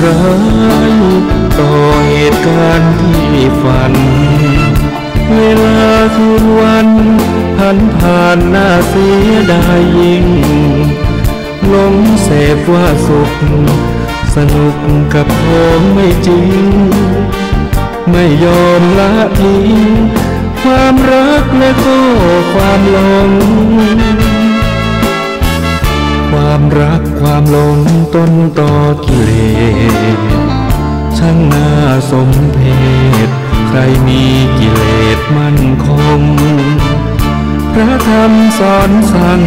ร้ายต่อเหตุการณ์ที่ฝันเวลาคืนวันผ่านหน้าเสียดายยิ่งหลงเสพว่าสุขสนุกกับของไม่จริงไม่ยอมละทิ้งความรักและก็ความหลงความรักความหลงต้นต่อกิเลสช่างน่าสมเพชใครมีกิเลสมั่นคงพระธรรมสอนสั่ง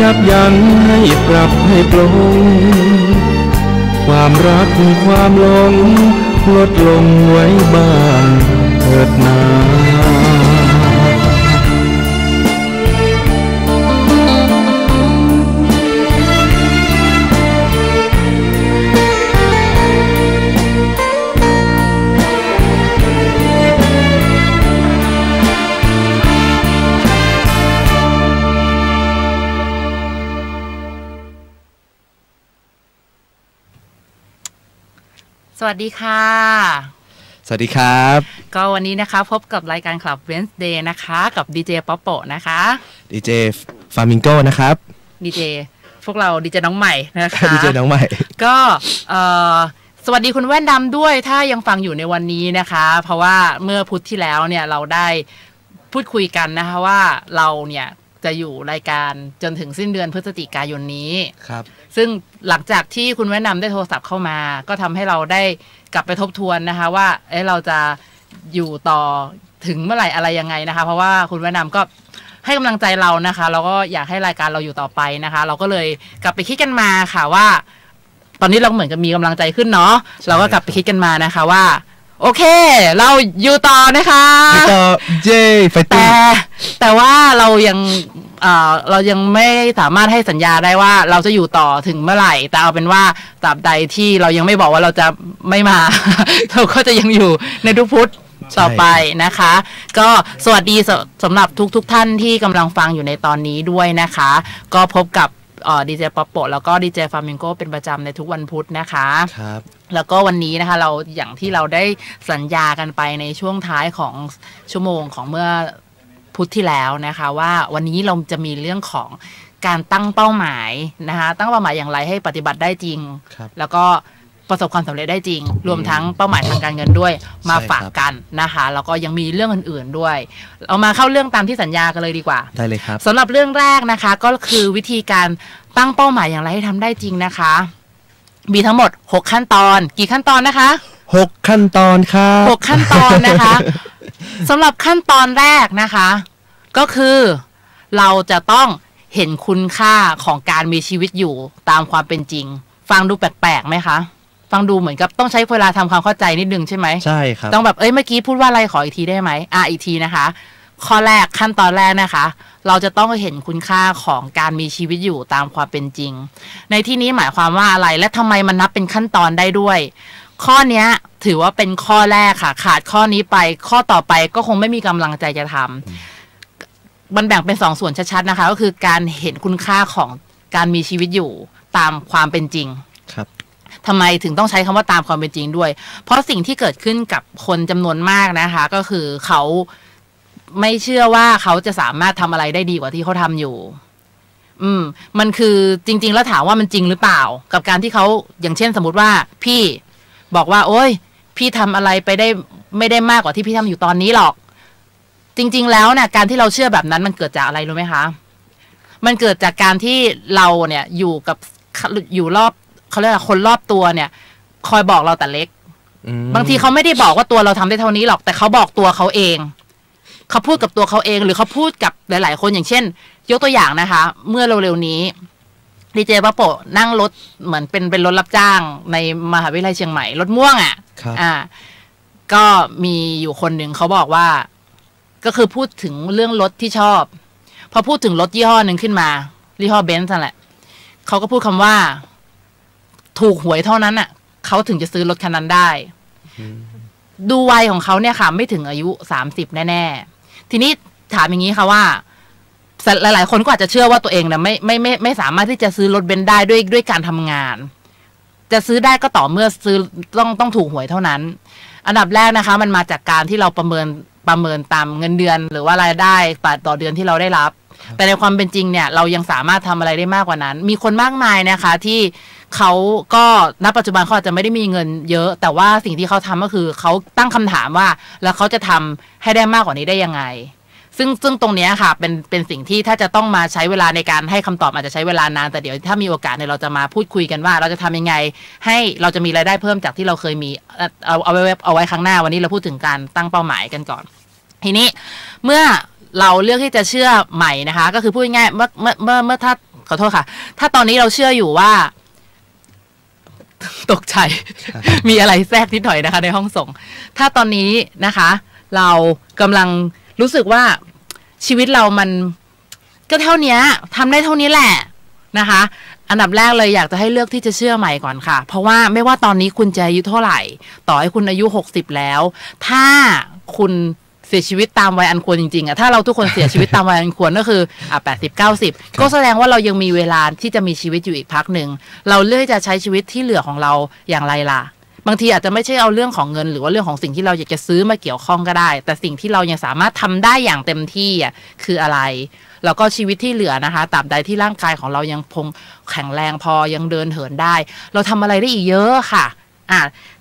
ยับยั้งให้ปรับให้ปลงความรักความหลงลดลงไว้บ้างเถิดนาสวัสดีค่ะสวัสดีครับก็วันนี้นะคะพบกับรายการ Club Wednesday นะคะกับดีเจป๊อปโปนะคะดีเจฟามิงโกนะครับดีเจพวกเราดีเจน้องใหม่นะคะดีเจน้องใหม่ก็สวัสดีคุณแว่นดำด้วยถ้ายังฟังอยู่ในวันนี้นะคะเพราะว่าเมื่อพุธที่แล้วเนี่ยเราได้พูดคุยกันนะคะว่าเราเนี่ยจะอยู่รายการจนถึงสิ้นเดือนพฤศจิกายนนี้ครับซึ่งหลังจากที่คุณแว่นดำได้โทรศัพท์เข้ามาก็ทำให้เราได้กลับไปทบทวนนะคะว่าเราจะอยู่ต่อถึงเมื่อไหร่อะไรยังไงนะคะเพราะว่าคุณแว่นดำก็ให้กำลังใจเรานะคะเราก็อยากให้รายการเราอยู่ต่อไปนะคะเราก็เลยกลับไปคิดกันมาค่ะว่าตอนนี้เราเหมือนกับมีกำลังใจขึ้นเนาะเราก็กลับไปคิดกันมานะคะว่าโอเคเราอยู่ต่อนะคะอยู่ต่อเย้ไฟติ้งแต่ว่าเรายังไม่สามารถให้สัญญาได้ว่าเราจะอยู่ต่อถึงเมื่อไหร่แต่เอาเป็นว่าตราบใดที่เรายังไม่บอกว่าเราจะไม่มา เราก็จะยังอยู่ในทุกพุธต่อไปนะคะก็สวัสดีสำหรับทุกท่านที่กำลังฟังอยู่ในตอนนี้ด้วยนะคะก็พบกับดีเจป๊อปโปแล้วก็ดีเจฟามิงโกเป็นประจำในทุกวันพุธนะคะครับแล้วก็วันนี้นะคะเราอย่างที่เราได้สัญญากันไปในช่วงท้ายของชั่วโมงของเมื่อพุธที่แล้วนะคะว่าวันนี้เราจะมีเรื่องของการตั้งเป้าหมายนะคะตั้งเป้าหมายอย่างไรให้ปฏิบัติได้จริงแล้วก็ประสบความสำเร็จได้จริงรวมทั้งเป้าหมายทางการเงินด้วยมาฝากกันนะคะแล้วก็ยังมีเรื่องอื่นๆด้วยเอามาเข้าเรื่องตามที่สัญญากันเลยดีกว่าได้เลยครับสำหรับเรื่องแรกนะคะก็คือวิธีการตั้งเป้าหมายอย่างไรให้ทำได้จริงนะคะมีทั้งหมด6ขั้นตอนกี่ขั้นตอนนะคะ6ขั้นตอนครับ6ขั้นตอนนะคะสำหรับขั้นตอนแรกนะคะก็คือเราจะต้องเห็นคุณค่าของการมีชีวิตอยู่ตามความเป็นจริงฟังดูแปลกๆไหมคะฟังดูเหมือนกับต้องใช้เวลาทำความเข้าใจนิดนึงใช่ไหมใช่ครับต้องแบบเมื่อกี้พูดว่าอะไรขออีกทีได้ไหมอีกทีนะคะข้อแรกขั้นตอนแรกนะคะเราจะต้องเห็นคุณค่าของการมีชีวิตอยู่ตามความเป็นจริงในที่นี้หมายความว่าอะไรและทำไมมันนับเป็นขั้นตอนได้ด้วยข้อนี้ถือว่าเป็นข้อแรกค่ะขาดข้อนี้ไปข้อต่อไปก็คงไม่มีกำลังใจจะทำมันแบ่งเป็น2ส่วนชัดๆนะคะก็คือการเห็นคุณค่าของการมีชีวิตอยู่ตามความเป็นจริงครับทำไมถึงต้องใช้คำว่าตามความเป็นจริงด้วยเพราะสิ่งที่เกิดขึ้นกับคนจำนวนมากนะคะก็คือเขาไม่เชื่อว่าเขาจะสามารถทำอะไรได้ดีกว่าที่เขาทำอยู่มันคือจริงๆแล้วถามว่ามันจริงหรือเปล่ากับการที่เขาอย่างเช่นสมมติว่าพี่บอกว่าโอ๊ยพี่ทำอะไรไปได้ไม่ได้มากกว่าที่พี่ทำอยู่ตอนนี้หรอกจริงๆแล้วเนี่ยการที่เราเชื่อแบบนั้นมันเกิดจากอะไรรู้ไหมคะมันเกิดจากการที่เราเนี่ยอยู่รอบเขาเรียกว่าคนรอบตัวเนี่ยคอยบอกเราแต่เล็กบางทีเขาไม่ได้บอกว่าตัวเราทำได้เท่านี้หรอกแต่เขาบอกตัวเขาเองเขาพูดกับตัวเขาเองหรือเขาพูดกับหลายๆคนอย่างเช่นยกตัวอย่างนะคะเมื่อเร็วๆนี้ดีเจป๊อปโปนั่งรถเหมือนเป็นรถรับจ้างในมหาวิทยาลัยเชียงใหม่รถม่วงก็มีอยู่คนหนึ่งเขาบอกว่าก็คือพูดถึงเรื่องรถที่ชอบพอพูดถึงรถยี่ห้อหนึ่งขึ้นมายี่ห้อเบนซ์นั่นแหละเขาก็พูดคำว่าถูกหวยเท่านั้นอ่ะเขาถึงจะซื้อรถคันนั้นได้ดูวัยของเขาเนี่ยค่ะไม่ถึงอายุ30แน่ๆทีนี้ถามอย่างนี้ค่ะว่าหลายๆคนก็อาจจะเชื่อว่าตัวเองนะไม่สามารถที่จะซื้อรถเบนซ์ได้ด้วยการทำงาน จะซื้อได้ก็ต่อเมื่อซื้อต้องถูกหวยเท่านั้นอันดับแรกนะคะมันมาจากการที่เราประเมินตามเงินเดือนหรือว่ารายได้ต่อเดือนที่เราได้รับแต่ในความเป็นจริงเนี่ยเรายังสามารถทำอะไรได้มากกว่านั้นมีคนมากมายนะคะที่เขาก็ณปัจจุบันเขาอาจจะไม่ได้มีเงินเยอะแต่ว่าสิ่งที่เขาทำก็คือเขาตั้งคำถามว่าแล้วเขาจะทำให้ได้มากกว่านี้ได้ยังไงซึ่งตรงนี้ค่ะเป็นสิ่งที่ถ้าจะต้องมาใช้เวลาในการให้คำตอบอาจจะใช้เวลานานแต่เดี๋ยวถ้ามีโอกาสเนี่ยเราจะมาพูดคุยกันว่าเราจะทำยังไงให้เราจะมีรายได้เพิ่มจากที่เราเคยมีเอาไว้ครั้งหน้าวันนี้เราพูดถึงการตั้งเป้าหมายกันก่อนทีนี้เมื่อเราเลือกที่จะเชื่อใหม่นะคะก็คือพูดง่ายเมื่อถ้าขอโทษค่ะถ้าตอนนี้เราเชื่ออยู่ว่าตกใจ มีอะไรแทรกนิดหน่อยนะคะในห้องส่งถ้าตอนนี้นะคะเรากำลังรู้สึกว่าชีวิตเรามันก็เท่านี้ทำได้เท่านี้แหละนะคะอันดับแรกเลยอยากจะให้เลือกที่จะเชื่อใหม่ก่อนค่ะเพราะว่าไม่ว่าตอนนี้คุณจะอายุเท่าไหร่ต่อให้คุณอายุ60แล้วถ้าคุณเสียชีวิตตามวัยอันควรจริงๆถ้าเราทุกคนเสียชีวิตตามวัยอันควรก็คือ80-90ก็แสดงว่าเรายังมีเวลาที่จะมีชีวิตอยู่อีกพักหนึ่งเราเลือกจะใช้ชีวิตที่เหลือของเราอย่างไรล่ะบางทีอาจจะไม่ใช่เอาเรื่องของเงินหรือว่าเรื่องของสิ่งที่เราอยากจะซื้อมาเกี่ยวข้องก็ได้แต่สิ่งที่เรายังสามารถทำได้อย่างเต็มที่คืออะไรแล้วก็ชีวิตที่เหลือนะคะตราบใดที่ร่างกายของเรายังคงแข็งแรงพอยังเดินเหินได้เราทำอะไรได้อีกเยอะค่ะ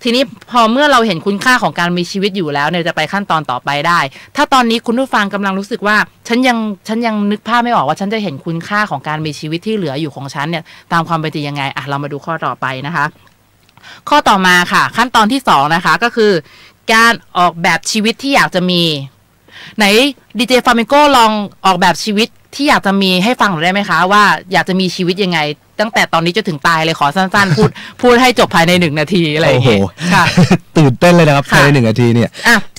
ทีนี้พอเมื่อเราเห็นคุณค่าของการมีชีวิตอยู่แล้วเนี่ยจะไปขั้นตอนต่อไปได้ถ้าตอนนี้คุณผู้ฟังกำลังรู้สึกว่าฉันยังนึกภาพไม่ออกว่าฉันจะเห็นคุณค่าของการมีชีวิตที่เหลืออยู่ของฉันเนี่ยตามความเป็นจริงยังไงเรามาดูข้อต่อไปนะคะข้อต่อมาค่ะขั้นตอนที่2นะคะก็คือการออกแบบชีวิตที่อยากจะมีไหนดีเจฟามิโก้ลองออกแบบชีวิตที่อยากจะมีให้ฟังหน่อยได้ไหมคะว่าอยากจะมีชีวิตยังไงตั้งแต่ตอนนี้จนถึงตายเลยขอสั้นๆพูดให้จบภายใน1 นาทีอะไรอย่างเงี้ยค่ะตื่นเต้นเลยนะครับภายใน1 นาทีเนี่ย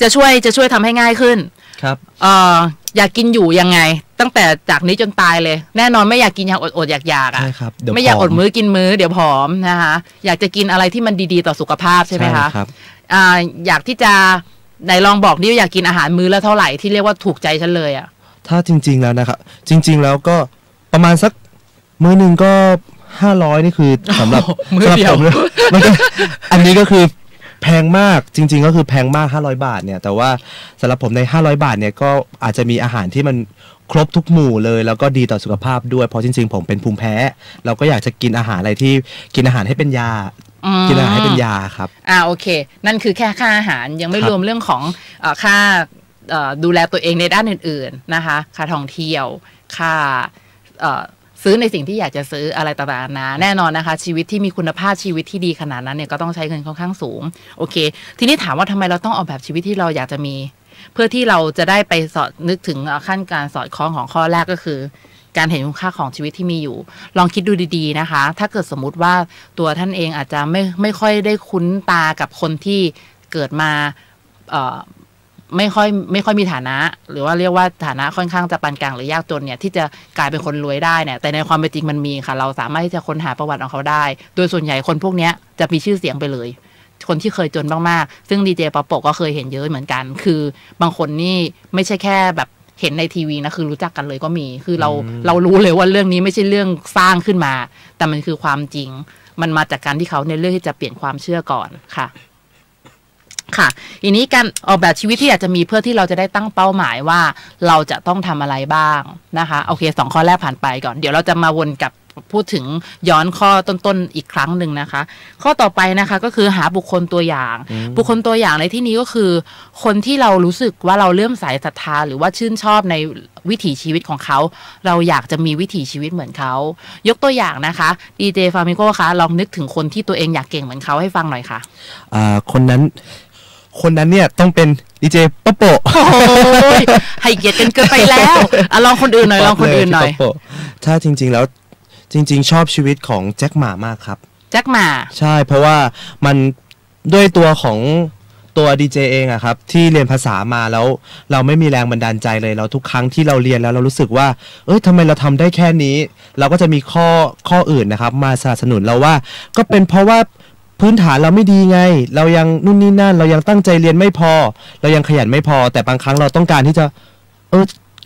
จะช่วยทำให้ง่ายขึ้นครับอยากกินอยู่ยังไงตั้งแต่จากนี้จนตายเลยแน่นอนไม่อยากกินอย่างอดอยากใช่ครับไม่อยากอดมื้อกินมื้อเดี๋ยวผอมนะคะอยากจะกินอะไรที่มันดีๆต่อสุขภาพใช่ไหมคะอยากที่จะไหนลองบอกนี่อยากกินอาหารมื้อละเท่าไหร่ที่เรียกว่าถูกใจฉันเลยถ้าจริงๆแล้วนะครับจริงๆแล้วก็ประมาณสักมื้อนึงก็500นี่คือสำหรับมื้อเดียวมันก็อันนี้ก็คือแพงมากจริงๆก็คือแพงมาก500 บาทเนี่ยแต่ว่าสำหรับผมใน500 บาทเนี่ยก็อาจจะมีอาหารที่มันครบทุกหมู่เลยแล้วก็ดีต่อสุขภาพด้วยเพราะจริงๆผมเป็นภูมิแพ้เราก็อยากจะกินอาหารอะไรที่กินอาหารให้เป็นยากินอาหารให้เป็นยาครับโอเคนั่นคือแค่ค่าอาหารยังไม่รวมเรื่องของค่าดูแลตัวเองในด้านอื่นๆนะคะค่าท่องเที่ยวค่าซื้อในสิ่งที่อยากจะซื้ออะไรต่างๆนะแน่นอนนะคะชีวิตที่มีคุณภาพชีวิตที่ดีขนาดนั้นเนี่ยก็ต้องใช้เงินค่อนข้างสูงโอเคทีนี้ถามว่าทำไมเราต้องออกแบบชีวิตที่เราอยากจะมีเพื่อที่เราจะได้ไปนึกถึงขั้นการสอดคล้องของข้อแรกก็คือการเห็นคุณค่าของชีวิตที่มีอยู่ลองคิดดูดีๆนะคะถ้าเกิดสมมุติว่าตัวท่านเองอาจจะไม่ค่อยได้คุ้นตากับคนที่เกิดมาไม่ค่อยมีฐานะหรือว่าเรียกว่าฐานะค่อนข้างจะปานกลางหรือยากจนเนี่ยที่จะกลายเป็นคนรวยได้เนี่ยแต่ในความเป็นจริงมันมีค่ะเราสามารถที่จะค้นหาประวัติของเขาได้โดยส่วนใหญ่คนพวกนี้จะมีชื่อเสียงไปเลยคนที่เคยจนมากๆซึ่งดีเจป๊อปโปก็เคยเห็นเยอะเหมือนกันคือบางคนนี่ไม่ใช่แค่แบบเห็นในทีวีนะคือรู้จักกันเลยก็มีคือเรารู้เลยว่าเรื่องนี้ไม่ใช่เรื่องสร้างขึ้นมาแต่มันคือความจริงมันมาจากการที่เขาในเรื่องที่จะเปลี่ยนความเชื่อก่อนค่ะทีนี้การออกแบบชีวิตที่อยากจะมีเพื่อที่เราจะได้ตั้งเป้าหมายว่าเราจะต้องทำอะไรบ้างนะคะโอเค2 ข้อแรกผ่านไปก่อนเดี๋ยวเราจะมาวนกับพูดถึงย้อนข้อต้นๆอีกครั้งหนึ่งนะคะข้อต่อไปนะคะก็คือหาบุคคลตัวอย่างบุคคลตัวอย่างในที่นี้ก็คือคนที่เรารู้สึกว่าเราเลื่อมใสศรัทธาหรือว่าชื่นชอบในวิถีชีวิตของเขาเราอยากจะมีวิถีชีวิตเหมือนเขายกตัวอย่างนะคะดีเจฟามิโก้คะลองนึกถึงคนที่ตัวเองอยากเก่งเหมือนเขาให้ฟังหน่อยค่ะคนนั้นเนี่ยต้องเป็นดีเจป๊อปโปให้เกียรติกันเกินไปแล้วลองคนอื่นหน่อยถ้าจริงๆแล้วจริงๆชอบชีวิตของแจ็คหม่ามากครับแจ็คหม่าใช่เพราะว่ามันด้วยตัวของตัวดีเจเองอะครับที่เรียนภาษามาแล้วเราไม่มีแรงบันดาลใจเลยเราทุกครั้งที่เราเรียนแล้วเรารู้สึกว่าทำไมเราทำได้แค่นี้เราก็จะมีข้ออื่นนะครับมาสนับสนุนเราว่าก็เป็นเพราะว่าพื้นฐานเราไม่ดีไงเรายังนู่นนี่นั่นเรายังตั้งใจเรียนไม่พอเรายังขยันไม่พอแต่บางครั้งเราต้องการที่จะ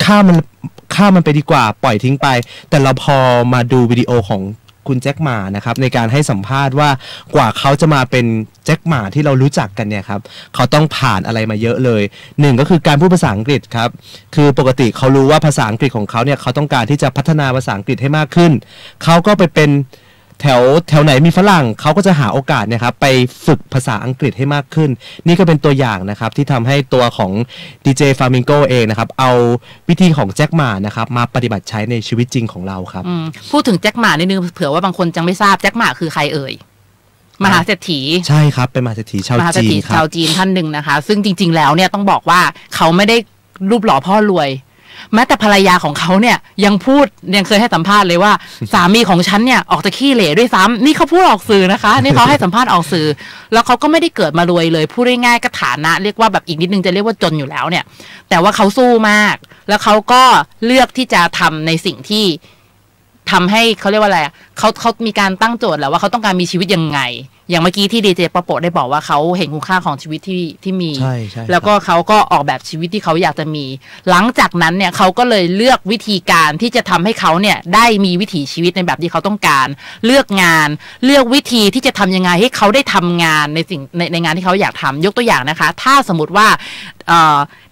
ฆ่ามันไปดีกว่าปล่อยทิ้งไปแต่เราพอมาดูวิดีโอของ คุณแจ็คหม่านะครับในการให้สัมภาษณ์ว่ากว่าเขาจะมาเป็นแจ็คหม่าที่เรารู้จักกันเนี่ยครับเขาต้องผ่านอะไรมาเยอะเลยหนึ่งก็คือการพูดภาษาอังกฤษครับคือปกติเขารู้ว่าภาษาอังกฤษของเขาเนี่ยเขาต้องการที่จะพัฒนาภาษาอังกฤษให้มากขึ้นเขาก็ไปเป็นแถวไหนมีฝรั่งเขาก็จะหาโอกาสเนี่ยครับไปฝึกภาษาอังกฤษให้มากขึ้นนี่ก็เป็นตัวอย่างนะครับที่ทำให้ตัวของดีเจฟลามิงโกเองนะครับเอาวิธีของแจ็คหม่านะครับมาปฏิบัติใช้ในชีวิตจริงของเราครับพูดถึงแจ็คหม่านิดนึงเผื่อว่าบางคนจังไม่ทราบแจ็คหม่าคือใครเอ่ยมหาเศรษฐีใช่ครับเป็นมหาเศรษฐีชาวจีนครับชาวจีนท่านหนึ่งนะคะซึ่งจริงๆแล้วเนี่ยต้องบอกว่าเขาไม่ได้รูปหล่อพ่อรวยแม้แต่ภรรยาของเขาเนี่ยยังเคยให้สัมภาษณ์เลยว่า สามีของฉันเนี่ยออกจะขี้เหร่ด้วยซ้ำนี่เขาพูดออกสื่อนะคะนี่เขาให้สัมภาษณ์ออกสื่อแล้วเขาก็ไม่ได้เกิดมารวยเลยพูดง่ายๆก็ฐานะเรียกว่าแบบอีกนิดนึงจะเรียกว่าจนอยู่แล้วเนี่ยแต่ว่าเขาสู้มากแล้วเขาก็เลือกที่จะทำในสิ่งที่ทำให้เขาเรียกว่าอะไรเขามีการตั้งโจทย์แล้วว่าเขาต้องการมีชีวิตยังไงอย่างเมื่อกี้ที่ดีเจปะโปะได้บอกว่าเขาเห็นคุณค่าของชีวิตที่มีแล้วก็เขาก็ออกแบบชีวิตที่เขาอยากจะมีหลังจากนั้นเนี่ยเขาก็เลยเลือกวิธีการที่จะทำให้เขาเนี่ยได้มีวิถีชีวิตในแบบที่เขาต้องการเลือกงานเลือกวิธีที่จะทำยังไงให้เขาได้ทำงานในสิ่งในงานที่เขาอยากทำยกตัวอย่างนะคะถ้าสมมติว่า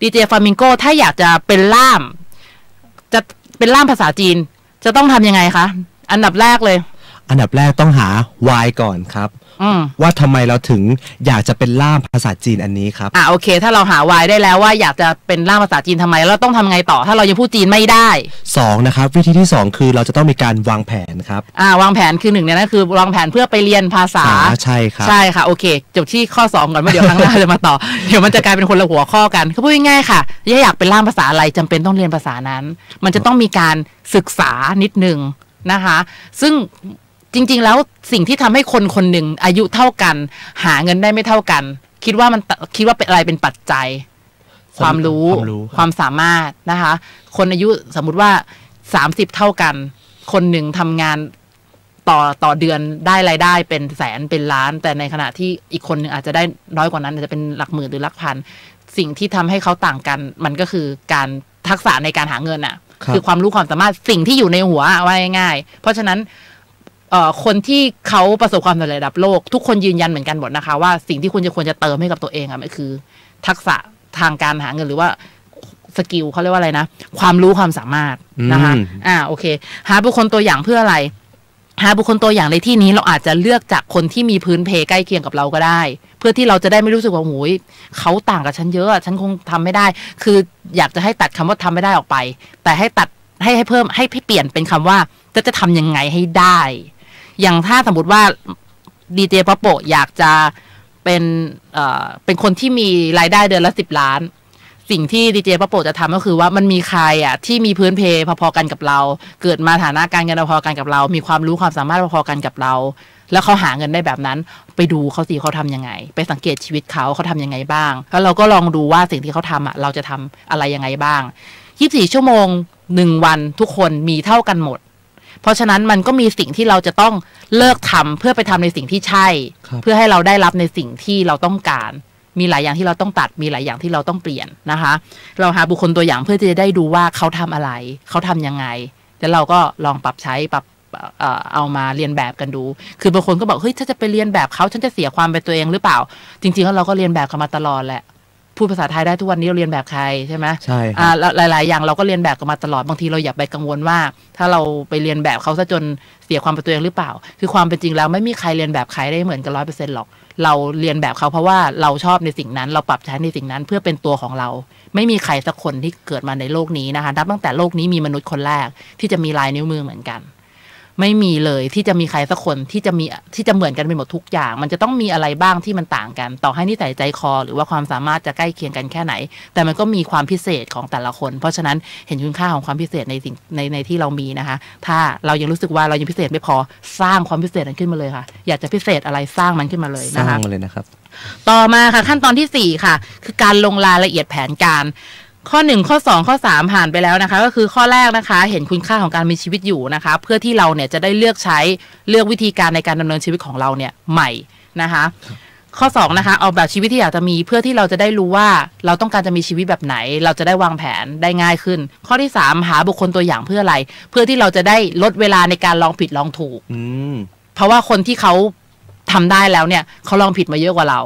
ดีเจฟลามิงโกถ้าอยากจะเป็นล่ามภาษาจีนจะต้องทำยังไงคะอันดับแรกต้องหา why ก่อนครับว่าทำไมเราถึงอยากจะเป็นล่ามภาษาจีนอันนี้ครับโอเคถ้าเราหา why ได้แล้วว่าอยากจะเป็นล่ามภาษาจีนทำไมเราต้องทำไงต่อถ้าเรายังพูดจีนไม่ได้2นะครับวิธีที่2คือเราจะต้องมีการวางแผนครับวางแผนคือ1เนี่ยนะคือวางแผนเพื่อไปเรียนภาษาใช่ครับใช่ค่ะโอเคจบที่ข้อ2ก่อนเดี๋ยวครั้งหน้าจะมาต่อเดี๋ยวมันจะกลายเป็นคนละหัวข้อกันคือพูดง่ายๆค่ะอยากเป็นล่ามภาษาอะไรจำเป็นต้องเรียนภาษานั้นมันจะต้องมีการศึกษานิดนึงนะคะซึ่งจริงๆแล้วสิ่งที่ทำให้คนหนึ่งอายุเท่ากันหาเงินได้ไม่เท่ากันคิดว่าเป็นอะไรเป็นปัจจัยความรู้ความสามารถนะคะคนอายุสมมุติว่า30เท่ากันคนหนึ่งทำงานต่อเดือนได้รายได้เป็นแสนเป็นล้านแต่ในขณะที่อีกคนหนึ่งอาจจะได้น้อยกว่านั้นอาจจะเป็นหลักหมื่นหรือหลักพันสิ่งที่ทำให้เขาต่างกันมันก็คือการทักษะในการหาเงินคือความรู้ความสามารถสิ่งที่อยู่ในหัวว่าง่ายๆเพราะฉะนั้นคนที่เขาประสบความสำเร็จระดับโลกทุกคนยืนยันเหมือนกันหมดนะคะว่าสิ่งที่คุณควรจะเติมให้กับตัวเองมันคือทักษะทางการหาเงินหรือว่าสกิลเขาเรียกว่าอะไรนะความรู้ความสามารถนะคะโอเคหาบุคคลตัวอย่างเพื่ออะไรหาบุคคลตัวอย่างในที่นี้เราอาจจะเลือกจากคนที่มีพื้นเพใกล้เคียงกับเราก็ได้เพื่อที่เราจะได้ไม่รู้สึกว่าโอ้ยเขาต่างกับฉันเยอะฉันคงทำไม่ได้คืออยากจะให้ตัดคำว่าทำไม่ได้ออกไปแต่ให้ตัดให้เพิ่มให้เปลี่ยนเป็นคำว่าจะทำยังไงให้ได้อย่างถ้าสมมติว่าดีเจปะโปะอยากจะเป็นคนที่มีรายได้เดือนละ10 ล้านสิ่งที่ดีเจปะโปะจะทำก็คือว่ามันมีใครที่มีพื้นเพพอๆกันกับเราเกิดมาฐานะการเงินพอๆกันกับเรามีความรู้ความสามารถพอๆกันกับเราแล้วเขาหาเงินได้แบบนั้นไปดูเขาสิเขาทำยังไงไปสังเกตชีวิตเขาทำยังไงบ้างแล้วเราก็ลองดูว่าสิ่งที่เขาทำเราจะทำอะไรยังไงบ้าง24 ชั่วโมง1 วันทุกคนมีเท่ากันหมดเพราะฉะนั้นมันก็มีสิ่งที่เราจะต้องเลิกทำเพื่อไปทำในสิ่งที่ใช่เพื่อให้เราได้รับในสิ่งที่เราต้องการมีหลายอย่างที่เราต้องตัดมีหลายอย่างที่เราต้องเปลี่ยนนะคะเราหาบุคคลตัวอย่างเพื่อจะได้ดูว่าเขาทำอะไรเขาทำยังไงแล้วเราก็ลองปรับใช้เอามาเรียนแบบกันดูคือบางคนก็บอกเฮ้ยถ้าจะไปเรียนแบบเขาฉันจะเสียความเป็นตัวเองหรือเปล่าจริงๆแล้วเราก็เรียนแบบกันมาตลอดแหละพูดภาษาไทยได้ทุกวันนี้เราเรียนแบบใครใช่ไหมใช่หลายๆอย่างเราก็เรียนแบบกันมาตลอดบางทีเราอย่าไปกังวลว่าถ้าเราไปเรียนแบบเขาซะจนเสียความเป็นตัวเองหรือเปล่าคือความเป็นจริงแล้วไม่มีใครเรียนแบบใครได้เหมือนกัน100%หรอกเราเรียนแบบเขาเพราะว่าเราชอบในสิ่งนั้นเราปรับใช้ในสิ่งนั้นเพื่อเป็นตัวของเราไม่มีใครสักคนที่เกิดมาในโลกนี้นะคะนับตั้งแต่โลกนี้มีมนุษย์คนแรกที่จะมีลายนิ้วมือเหมือนกันไม่มีเลยที่จะมีใครสักคนที่จะเหมือนกันไปหมดทุกอย่างมันจะต้องมีอะไรบ้างที่มันต่างกันต่อให้นิสัยใจคอหรือว่าความสามารถจะใกล้เคียงกันแค่ไหนแต่มันก็มีความพิเศษของแต่ละคนเพราะฉะนั้นเห็นคุณค่าของความพิเศษในสิ่งในที่เรามีนะคะถ้าเรายังรู้สึกว่าเรายังพิเศษไม่พอสร้างความพิเศษนั้นขึ้นมาเลยค่ะอยากจะพิเศษอะไรสร้างมันขึ้นมาเลยนะคะสร้างมาเลยนะครับต่อมาค่ะขั้นตอนที่4ค่ะคือการลงรายละเอียดแผนการข้อ1ข้อ2ข้อ3ผ่านไปแล้วนะคะก็คือข้อแรกนะคะเห็นคุณค่าของการมีชีวิตอยู่นะคะเพื่อที่เราเนี่ยจะได้เลือกวิธีการในการดำเนินชีวิตของเราเนี่ยใหม่นะคะ ข้อ2นะคะออกแบบชีวิตที่อยากจะมีเพื่อที่เราจะได้รู้ว่าเราต้องการจะมีชีวิตแบบไหนเราจะได้วางแผนได้ง่ายขึ้นข้อที่3หาบุคคลตัวอย่างเพื่ออะไรเพื่อที่เราจะได้ลดเวลาในการลองผิดลองถูกเพราะว่าคนที่เขาทำได้แล้วเนี่ยเขาลองผิดมาเยอะกว่าเรา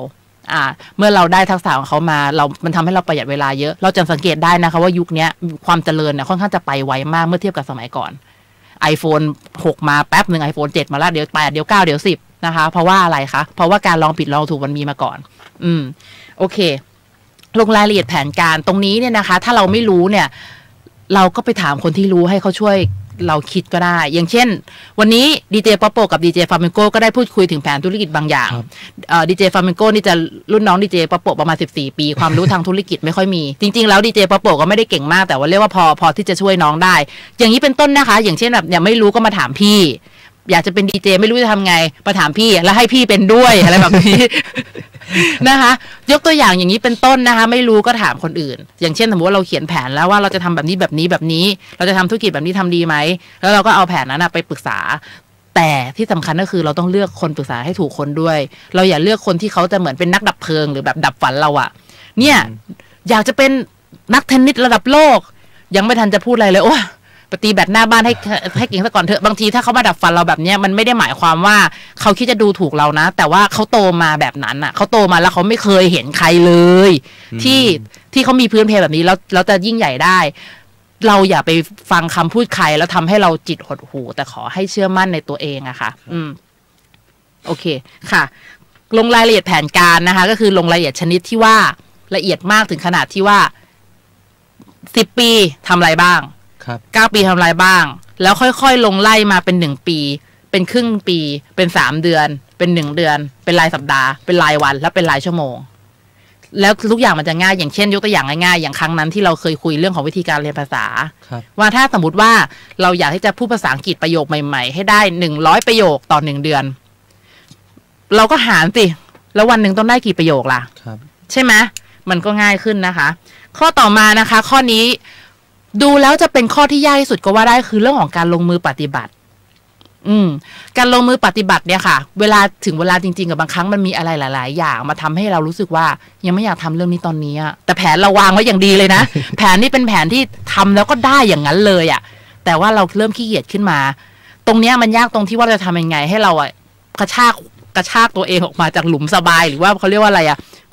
เมื่อเราได้ทักษะของเขามามันทำให้เราประหยัดเวลาเยอะเราจะสังเกตได้นะคะว่ายุคนี้ความเจริญเนี่ยค่อนข้างจะไปไวมากเมื่อเทียบกับสมัยก่อน iPhone 6 มาแป๊บหนึ่ง iPhone 7 มาแล้วเดี๋ยว8เดี๋ยว9เดี๋ยว10นะคะเพราะว่าอะไรคะเพราะว่าการลองผิดลองถูกมันมีมาก่อนโอเคลงรายละเอียดแผนการตรงนี้เนี่ยนะคะถ้าเราไม่รู้เนี่ยเราก็ไปถามคนที่รู้ให้เขาช่วยเราคิดก็ได้อย่างเช่นวันนี้ดีเจป๊อปโปกับดีเจฟาเมนโกก็ได้พูดคุยถึงแผนธุรกิจบางอย่างดีเจฟาเมนโกนี่จะรุ่นน้องดีเจป๊อปโปประมาณ14 ปีความรู้ทางธุรกิจไม่ค่อยมีจริงๆแล้วดีเจป๊อปโปก็ไม่ได้เก่งมากแต่ว่าเรียกว่าพอที่จะช่วยน้องได้อย่างนี้เป็นต้นนะคะอย่างเช่นแบบเนี่ยไม่รู้ก็มาถามพี่อยากจะเป็นดีเจไม่รู้จะทำไงมาถามพี่แล้วให้พี่เป็นด้วยอะไรแบบนี้ นะคะยกตัวอย่างอย่างนี้เป็นต้นนะคะไม่รู้ก็ถามคนอื่นอย่างเช่นสมมติว่าเราเขียนแผนแล้วว่าเราจะทำแบบนี้แบบนี้แบบนี้เราจะทำธุรกิจแบบนี้ทำดีไหมแล้วเราก็เอาแผนนั้นไปปรึกษาแต่ที่สำคัญก็คือเราต้องเลือกคนปรึกษาให้ถูกคนด้วยเราอย่าเลือกคนที่เขาจะเหมือนเป็นนักดับเพลิงหรือแบบดับฝันเราอะเนี่ยอยากจะเป็นนักเทนนิสระดับโลกยังไม่ทันจะพูดอะไรเลยโอ้ปฏิบัติหน้าบ้านให้เก่งซะก่อนเถอะบางทีถ้าเขามาดับฟันเราแบบนี้มันไม่ได้หมายความว่าเขาคิดจะดูถูกเรานะแต่ว่าเขาโตมาแบบนั้นอ่ะเขาโตมาแล้วเขาไม่เคยเห็นใครเลยที่เขามีพื้นเพแบบนี้แล้วจะยิ่งใหญ่ได้เราอย่าไปฟังคำพูดใครแล้วทำให้เราจิตหดหู่แต่ขอให้เชื่อมั่นในตัวเองอะค่ะโอเคค่ะลงรายละเอียดแผนการนะคะก็คือลงรายละเอียดชนิดที่ว่าละเอียดมากถึงขนาดที่ว่า10 ปีทำอะไรบ้าง9 ปีทำอะไรบ้างแล้วค่อยๆลงไล่มาเป็น1 ปีเป็นครึ่งปีเป็น3 เดือนเป็น1 เดือนเป็นรายสัปดาห์เป็นรายวันและเป็นรายชั่วโมงแล้วทุกอย่างมันจะง่ายอย่างเช่นยกตัวอย่างง่ายๆอย่างครั้งนั้นที่เราเคยคุยเรื่องของวิธีการเรียนภาษาว่าถ้าสมมติว่าเราอยากที่จะพูดภาษาอังกฤษประโยคใหม่ๆให้ได้100 ประโยคต่อ1 เดือนเราก็หารสิแล้ววันหนึ่งต้องได้กี่ประโยคล่ะใช่ไหมมันก็ง่ายขึ้นนะคะข้อต่อมานะคะข้อนี้ดูแล้วจะเป็นข้อที่ยากที่สุดก็ว่าได้คือเรื่องของการลงมือปฏิบัติการลงมือปฏิบัติเนี่ยค่ะเวลาถึงเวลาจริงๆกับบางครั้งมันมีอะไรหลายๆอย่างมาทำให้เรารู้สึกว่ายังไม่อยากทำเรื่องนี้ตอนนี้แต่แผนเราวางไว้อย่างดีเลยนะ แผนนี้เป็นแผนที่ทำแล้วก็ได้อย่างนั้นเลยแต่ว่าเราเริ่มขี้เกียจขึ้นมาตรงเนี้ยมันยากตรงที่ว่าเราจะทำยังไงให้เรากระชากตัวเองออกมาจากหลุมสบายหรือว่าเขาเรียกว่าอะไร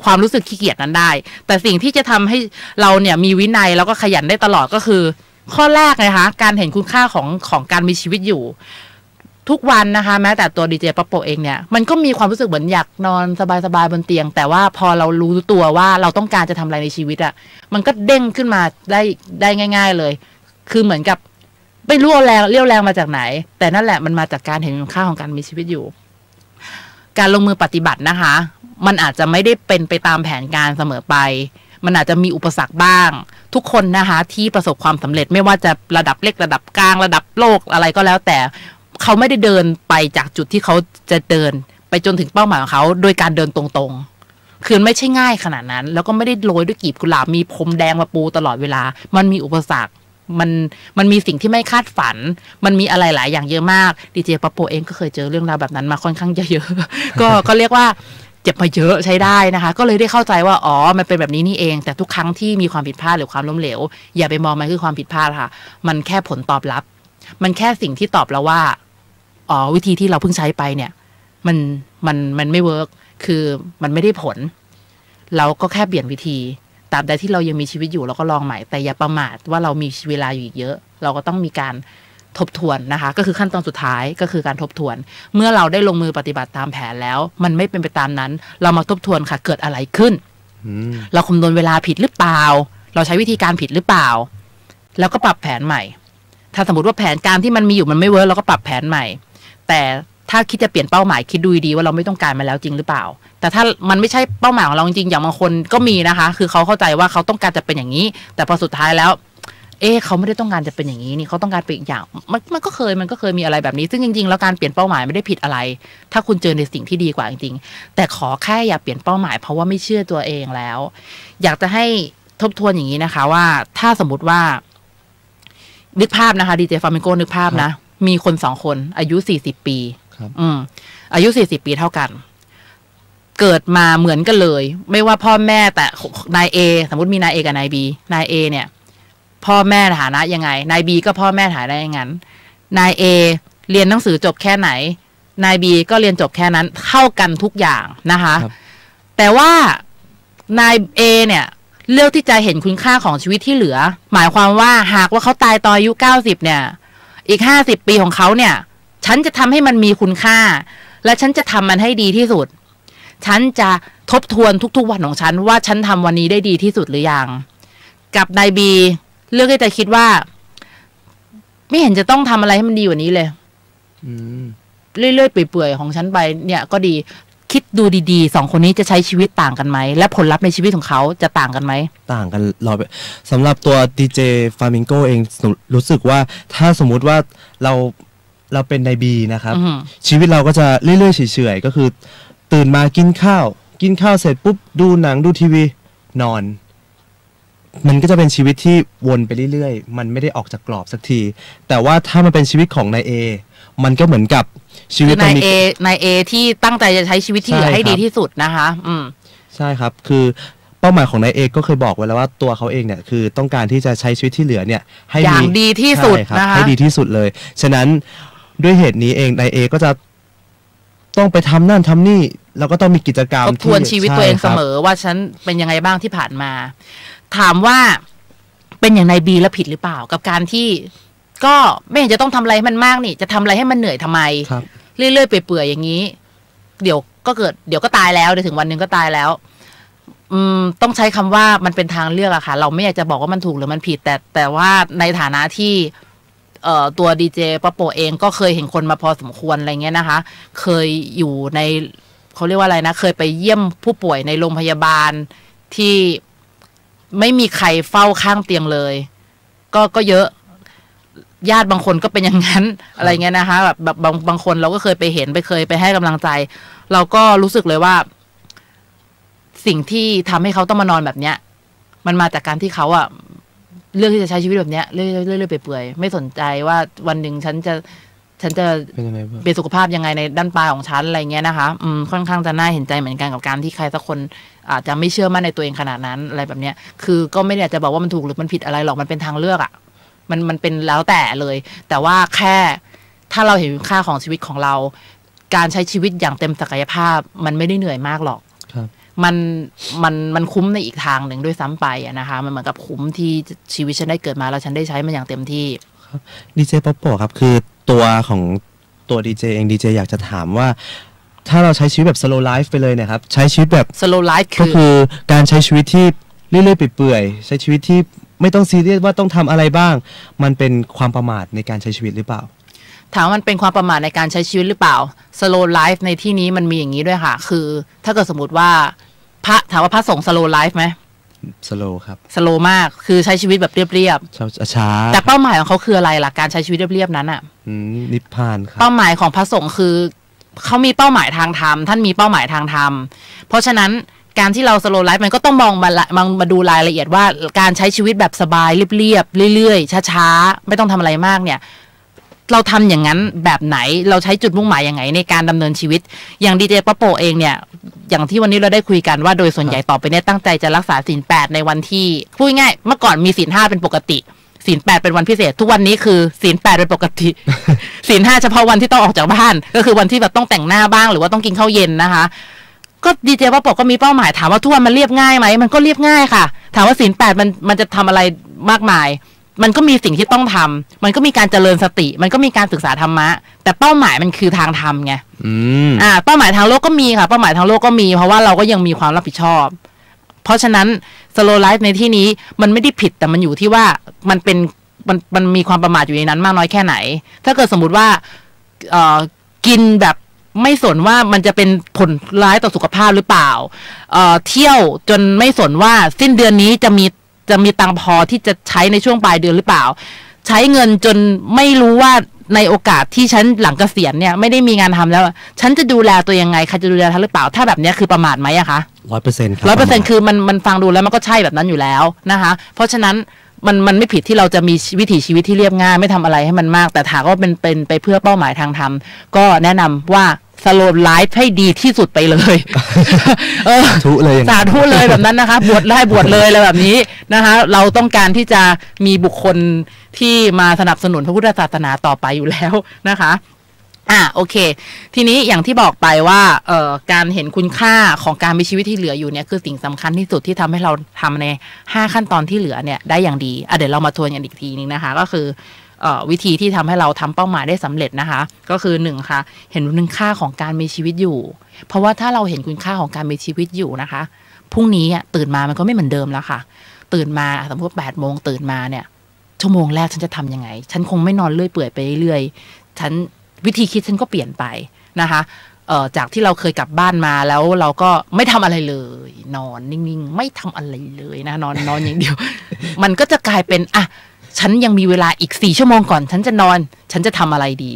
ความรู้สึกขี้เกียจนั้นได้แต่สิ่งที่จะทำให้เราเนี่ยมีวินัยแล้วก็ขยันได้ตลอดก็คือข้อแรกนะคะการเห็นคุณค่าของการมีชีวิตอยู่ทุกวันนะคะแม้แต่ตัวดีเจป๊อปโปเองเนี่ยมันก็มีความรู้สึกเหมือนอยากนอนสบายๆบนเตียงแต่ว่าพอเรารู้ตัวว่าเราต้องการจะทำอะไรในชีวิตมันก็เด้งขึ้นมาได้ง่ายๆเลยคือเหมือนกับไม่รู้เรี่ยวแรงมาจากไหนแต่นั่นแหละมันมาจากการเห็นคุณค่าของการมีชีวิตอยู่การลงมือปฏิบัตินะคะมันอาจจะไม่ได้เป็นไปตามแผนการเสมอไปมันอาจจะมีอุปสรรคบ้างทุกคนนะคะที่ประสบความสำเร็จไม่ว่าจะระดับเล็กระดับกลางระดับโลกอะไรก็แล้วแต่เขาไม่ได้เดินไปจากจุดที่เขาจะเดินไปจนถึงเป้าหมายของเขาโดยการเดินตรงๆคือไม่ใช่ง่ายขนาดนั้นแล้วก็ไม่ได้โรยด้วยกลีบกุหลาบมีพรมแดงมาปูตลอดเวลามันมีอุปสรรคมันมีสิ่งที่ไม่คาดฝันมันมีอะไรหลายอย่างเยอะมากดีเจป๊อปโปเองก็เคยเจอเรื่องราวแบบนั้นมาค่อนข้างเยอะก็เรียกว่าเจ็บมาเยอะใช้ได้นะคะก็เลยได้เข้าใจว่าอ๋อมันเป็นแบบนี้นี่เองแต่ทุกครั้งที่มีความผิดพลาดหรือความล้มเหลวอย่าไปมองมันคือความผิดพลาดค่ะมันแค่ผลตอบรับมันแค่สิ่งที่ตอบเราว่าอ๋อวิธีที่เราเพิ่งใช้ไปเนี่ยมันไม่เวิร์กคือมันไม่ได้ผลเราก็แค่เปลี่ยนวิธีตราบใดที่เรายังมีชีวิตอยู่เราก็ลองใหม่แต่อย่าประมาทว่าเรามีเวลาอยู่อีกเยอะเราก็ต้องมีการทบทวนนะคะก็คือขั้นตอนสุดท้ายก็คือการทบทวนเมื่อเราได้ลงมือปฏิบัติตามแผนแล้วมันไม่เป็นไปตามนั้นเรามาทบทวนค่ะเกิดอะไรขึ้นเราคำนวณเวลาผิดหรือเปล่าเราใช้วิธีการผิดหรือเปล่าแล้วก็ปรับแผนใหม่ถ้าสมมติว่าแผนการที่มันมีอยู่มันไม่เวิร์กเราก็ปรับแผนใหม่แต่ถ้าคิดจะเปลี่ยนเป้าหมายคิดดูดีว่าเราไม่ต้องการมาแล้วจริงหรือเปล่าแต่ถ้ามันไม่ใช่เป้าหมายของเราจริงๆอย่างบางคนก็มีนะคะคือเขาเข้าใจว่าเขาต้องการจะเป็นอย่างนี้แต่พอสุดท้ายแล้วเขาไม่ได้ต้องการจะเป็นอย่างนี้นี่เขาต้องการเป็นอีกอย่างมันก็เคยมีอะไรแบบนี้ซึ่งจริงๆแล้วการเปลี่ยนเป้าหมายไม่ได้ผิดอะไรถ้าคุณเจอในสิ่งที่ดีกว่าจริงๆแต่ขอแค่อย่าเปลี่ยนเป้าหมายเพราะว่าไม่เชื่อตัวเองแล้วอยากจะให้ทบทวนอย่างนี้นะคะว่าถ้าสมมติว่านึกภาพนะคะดีเจฟาเมนโกนึกภาพนะมีคน2 คนอายุ40 ปีอายุ40 ปีเท่ากัน เกิดมาเหมือนกันเลยไม่ว่าพ่อแม่แต่นายเอสมมติมีนายเอกับนายบีนายเอเนี่ยพ่อแม่ฐานะยังไงนายบีก็พ่อแม่ฐานะอย่างนั้นนายเอเรียนหนังสือจบแค่ไหนนายบีก็เรียนจบแค่นั้นเท่ากันทุกอย่างนะคะแต่ว่านายเอเนี่ยเลือกที่จะเห็นคุณค่าของชีวิตที่เหลือหมายความว่าหากว่าเขาตายตอนอายุ90เนี่ยอีก50ปีของเขาเนี่ยฉันจะทำให้มันมีคุณค่าและฉันจะทำมันให้ดีที่สุดฉันจะทบทวนทุกๆวันของฉันว่าฉันทำวันนี้ได้ดีที่สุดหรือยังกับนายบีเลือกที่จะคิดว่าไม่เห็นจะต้องทำอะไรให้มันดีกว่านี้เลยเรื่อยๆเปื่อยๆของฉันไปเนี่ยก็ดีคิดดูดีๆ2คนนี้จะใช้ชีวิตต่างกันไหมและผลลัพธ์ในชีวิตของเขาจะต่างกันไหมต่างกันสำหรับตัวดีเจฟามิงโกเองรู้สึกว่าถ้าสมมุติว่าเราเป็นนายบีนะครับชีวิตเราก็จะเรื่อยๆเฉยๆก็คือตื่นมากินข้าวเสร็จปุ๊บดูหนังดูทีวีนอนมันก็จะเป็นชีวิตที่วนไปเรื่อยๆมันไม่ได้ออกจากกรอบสักทีแต่ว่าถ้ามันเป็นชีวิตของนายเอมันก็เหมือนกับชีวิตนายเอที่ตั้งใจจะใช้ชีวิตที่เหลือให้ดีที่สุดนะคะใช่ครับคือเป้าหมายของนายเอก็เคยบอกไว้แล้วว่าตัวเขาเองเนี่ยคือต้องการที่จะใช้ชีวิตที่เหลือเนี่ยให้อย่างดีที่สุดนะคะให้ดีที่สุดเลยฉะนั้นด้วยเหตุนี้เองนายเอก็จะต้องไปทำนั่นทำนี่แล้วก็ต้องมีกิจกรรมทบทวนชีวิตตัวเองเสมอว่าฉันเป็นยังไงบ้างที่ผ่านมาถามว่าเป็นอย่างนายบีแล้วผิดหรือเปล่ากับการที่ก็ไม่เห็นจะต้องทำอะไรมันมากนี่จะทำอะไรให้มันเหนื่อยทำไมเรื่อยๆเปื่อยๆอย่างนี้เดี๋ยวก็ตายแล้วเดี๋ยวถึงวันหนึ่งก็ตายแล้วต้องใช้คำว่ามันเป็นทางเลือกอะค่ะเราไม่อยากจะบอกว่ามันถูกหรือมันผิดแต่ว่าในฐานะที่ตัวดีเจป๊อปโปเองก็เคยเห็นคนมาพอสมควรอะไรเงี้ยนะคะเคยอยู่ในเขาเรียกว่าอะไรนะเคยไปเยี่ยมผู้ป่วยในโรงพยาบาลที่ไม่มีใครเฝ้าข้างเตียงเลยก็เยอะญาติบางคนก็เป็นอย่างนั้นอะไรเงี้ยนะคะแบบบางคนเราก็เคยไปเห็นเคยไปให้กำลังใจเราก็รู้สึกเลยว่าสิ่งที่ทำให้เขาต้องมานอนแบบเนี้ยมันมาจากการที่เขาอะเลือกที่จะใช้ชีวิตแบบเนี้ยเรื่อยๆเปื่อยๆไม่สนใจว่าวันหนึ่งฉันจะเป็นสุขภาพยังไงในด้านปลายของฉันอะไรเงี้ยนะคะค่อนข้างจะน่าเห็นใจเหมือนกันกับการที่ใครสักคนอาจจะไม่เชื่อมั่นในตัวเองขนาดนั้นอะไรแบบเนี้ยคือก็ไม่ได้จะบอกว่ามันถูกหรือมันผิดอะไรหรอกมันเป็นทางเลือกอะมันเป็นแล้วแต่เลยแต่ว่าแค่ถ้าเราเห็นค่าของชีวิตของเราการใช้ชีวิตอย่างเต็มศักยภาพมันไม่ได้เหนื่อยมากหรอกมันคุ้มในอีกทางหนึ่งด้วยซ้ำไปนะคะมันเหมือนกับคุ้มที่ชีวิตฉันได้เกิดมาแล้วฉันได้ใช้มันอย่างเต็มที่ดีเจป๊อปโปครับคือตัวของตัวดีเจเองดีเจอยากจะถามว่าถ้าเราใช้ชีวิตแบบ slow life ไปเลยเนี่ยครับใช้ชีวิตแบบ slow life ก็คือการใช้ชีวิตที่เรื่อยๆเปื่อยๆใช้ชีวิตที่ไม่ต้องซีเรียสว่าต้องทำอะไรบ้างมันเป็นความประมาทในการใช้ชีวิตหรือเปล่าถามมันเป็นความประมาทในการใช้ชีวิตหรือเปล่า slow life ในที่นี้มันมีอย่างนี้ด้วยค่ะคือถ้าเกิดสมมติว่าถามว่าพระสงฆ์ slow life ไหม slow ครับ slow มากคือใช้ชีวิตแบบเรียบๆช้าแต่เป้าหมายของเขาคืออะไรล่ะการใช้ชีวิตเรียบๆนั้นอ่ะนิพพานครับเป้าหมายของพระสงฆ์คือเขามีเป้าหมายทางธรรมท่านมีเป้าหมายทางธรรมเพราะฉะนั้นการที่เรา slow life มันก็ต้องมองมาดูรายละเอียดว่าการใช้ชีวิตแบบสบายเรียบๆเรื่อยๆช้าๆไม่ต้องทำอะไรมากเนี่ยเราทำอย่างนั้นแบบไหนเราใช้จุดมุ่งหมายอย่างไงในการดำเนินชีวิตอย่างดีเจป๊อปโปเองเนี่ยอย่างที่วันนี้เราได้คุยกันว่าโดยส่วนใหญ่ต่อไปเนี่ยตั้งใจจะรักษาศีล 8ในวันที่พูดง่ายเมื่อก่อนมีศีล 5เป็นปกติศีล 8เป็นวันพิเศษทุกวันนี้คือศีล 8เป็นปกติศีล 5เฉพาะวันที่ต้องออกจากบ้านก็คือวันที่แบบต้องแต่งหน้าบ้างหรือว่าต้องกินข้าวเย็นนะคะก็ดีเจป๊อปโปก็มีเป้าหมายถามว่าทุกวันมันเรียบง่ายไหมมันก็เรียบง่ายค่ะถามว่าศีล 8มันจะทำอะไรมากมายมันก็มีสิ่งที่ต้องทำมันก็มีการเจริญสติมันก็มีการศึกษาธรรมะแต่เป้าหมายมันคือทางธรรมไงเป้าหมายทางโลกก็มีค่ะเป้าหมายทางโลกก็มีเพราะว่าเราก็ยังมีความรับผิดชอบเพราะฉะนั้น slow life ในที่นี้มันไม่ได้ผิดแต่มันอยู่ที่ว่ามันมีความประมาทอยู่ในนั้นมากน้อยแค่ไหนถ้าเกิดสมมุติว่ากินแบบไม่สนว่ามันจะเป็นผลร้ายต่อสุขภาพหรือเปล่าเที่ยวจนไม่สนว่าสิ้นเดือนนี้จะมีตังพอที่จะใช้ในช่วงปลายเดือนหรือเปล่าใช้เงินจนไม่รู้ว่าในโอกาสที่ฉันหลังเกษียณเนี่ยไม่ได้มีงานทำแล้วฉันจะดูแลตัวยังไงใครจะดูแลฉันหรือเปล่าถ้าแบบนี้คือประมาทไหมอะคะ 100% ครับ 100% คือมันฟังดูแล้วมันก็ใช่แบบนั้นอยู่แล้วนะคะเพราะฉะนั้นมันไม่ผิดที่เราจะมีวิถีชีวิตที่เรียบง่ายไม่ทำอะไรให้มันมากแต่ถามว่าเป็นไปเพื่อเป้าหมายทางธรรมก็แนะนำว่า สโลว์ไลฟ์ให้ดีที่สุดไปเลยสาธุเลยสาธุเลยแบบนั้นนะคะบวชได้บวชเลยอะไรแบบนี้นะคะเราต้องการที่จะมีบุคคลที่มาสนับสนุนพระพุทธศาสนาต่อไปอยู่แล้วนะคะโอเคทีนี้อย่างที่บอกไปว่าการเห็นคุณค่าของการมีชีวิตที่เหลืออยู่เนี่ยคือสิ่งสำคัญที่สุดที่ทำให้เราทำใน5ขั้นตอนที่เหลือเนี่ยได้อย่างดีเดี๋ยวเรามาทวนกันอีกทีนึงนะคะก็คือวิธีที่ทำให้เราทำเป้าหมายได้สำเร็จนะคะก็คือ1ค่ะเห็นคุณค่าของการมีชีวิตอยู่เพราะว่าถ้าเราเห็นคุณค่าของการมีชีวิตอยู่นะคะพรุ่งนี้ตื่นมามันก็ไม่เหมือนเดิมแล้วค่ะตื่นมาสมมติ8 โมงตื่นมาเนี่ยชั่วโมงแรกฉันจะทำยังไงฉันคงไม่นอนเลื่อยเปื่อยไปเรื่อยๆฉันวิธีคิดฉันก็เปลี่ยนไปนะคะจากที่เราเคยกลับบ้านมาแล้วเราก็ไม่ทำอะไรเลยนอนนิ่งๆไม่ทำอะไรเลยนะนอนอย่างเดียว มันก็จะกลายเป็นฉันยังมีเวลาอีก4 ชั่วโมงก่อนฉันจะนอนฉันจะทำอะไรดี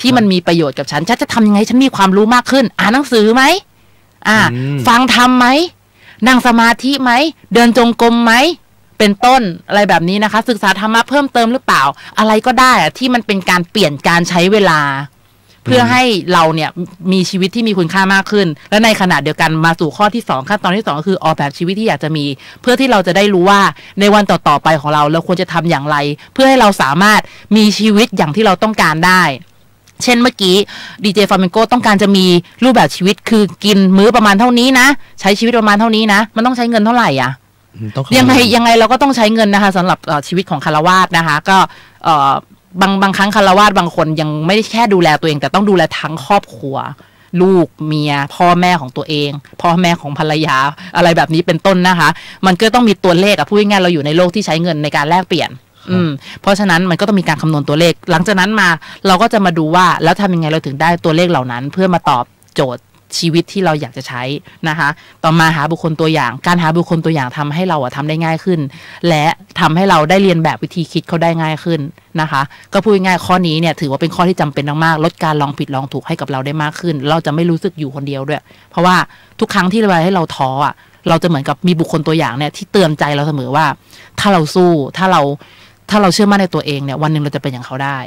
ที่มันมีประโยชน์กับฉันจะทำยังไงฉันมีความรู้มากขึ้นอ่านหนังสือไหมฟังธรรมไหมนั่งสมาธิไหมเดินจงกรมไหมเป็นต้นอะไรแบบนี้นะคะศึกษาธรรมะเพิ่มเติมหรือเปล่าอะไรก็ได้ที่มันเป็นการเปลี่ยนการใช้เวลาเพื่อให้เราเนี่ยมีชีวิตที่มีคุณค่ามากขึ้นและในขณะเดียวกันมาสู่ข้อที่2ขั้นตอนที่2ก็คือออกแบบชีวิตที่อยากจะมีเพื่อที่เราจะได้รู้ว่าในวันต่อๆไปของเราควรจะทำอย่างไรเพื่อให้เราสามารถมีชีวิตอย่างที่เราต้องการได้เช่นเมื่อกี้ดีเจฟาเมนโกต้องการจะมีรูปแบบชีวิตคือกินมื้อประมาณเท่านี้นะใช้ชีวิตประมาณเท่านี้นะมันต้องใช้เงินเท่าไหร่ยังไงเราก็ต้องใช้เงินนะคะสำหรับชีวิตของคฤหัสถ์นะคะก็บางครั้งคฤหัสถ์บางคนยังไม่ได้แค่ดูแลตัวเองแต่ต้องดูแลทั้งครอบครัวลูกเมียพ่อแม่ของตัวเองพ่อแม่ของภรรยาอะไรแบบนี้เป็นต้นนะคะมันก็ต้องมีตัวเลขพูดง่ายๆเราอยู่ในโลกที่ใช้เงินในการแลกเปลี่ยนเพราะฉะนั้นมันก็ต้องมีการคำนวณตัวเลขหลังจากนั้นมาเราก็จะมาดูว่าแล้วทำยังไงเราถึงได้ตัวเลขเหล่านั้นเพื่อมาตอบโจทย์ชีวิตที่เราอยากจะใช้นะคะต่อมาหาบุคคลตัวอย่างการหาบุคคลตัวอย่างทำให้เราทำได้ง่ายขึ้นและทำให้เราได้เรียนแบบวิธีคิดเขาได้ง่ายขึ้นนะคะก็พูดง่ายข้อนี้เนี่ยถือว่าเป็นข้อที่จำเป็นมากๆลดการลองผิดลองถูกให้กับเราได้มากขึ้นเราจะไม่รู้สึกอยู่คนเดียวด้วยเพราะว่าทุกครั้งที่เราให้เราท้อเราจะเหมือนกับมีบุคคลตัวอย่างเนี่ยที่เตือนใจเราเสมอว่าถ้าเราสู้ถ้าเราเชื่อมั่นในตัวเองเนี่ยวันหนึ่งเราจะเป็นอย่างเขาได้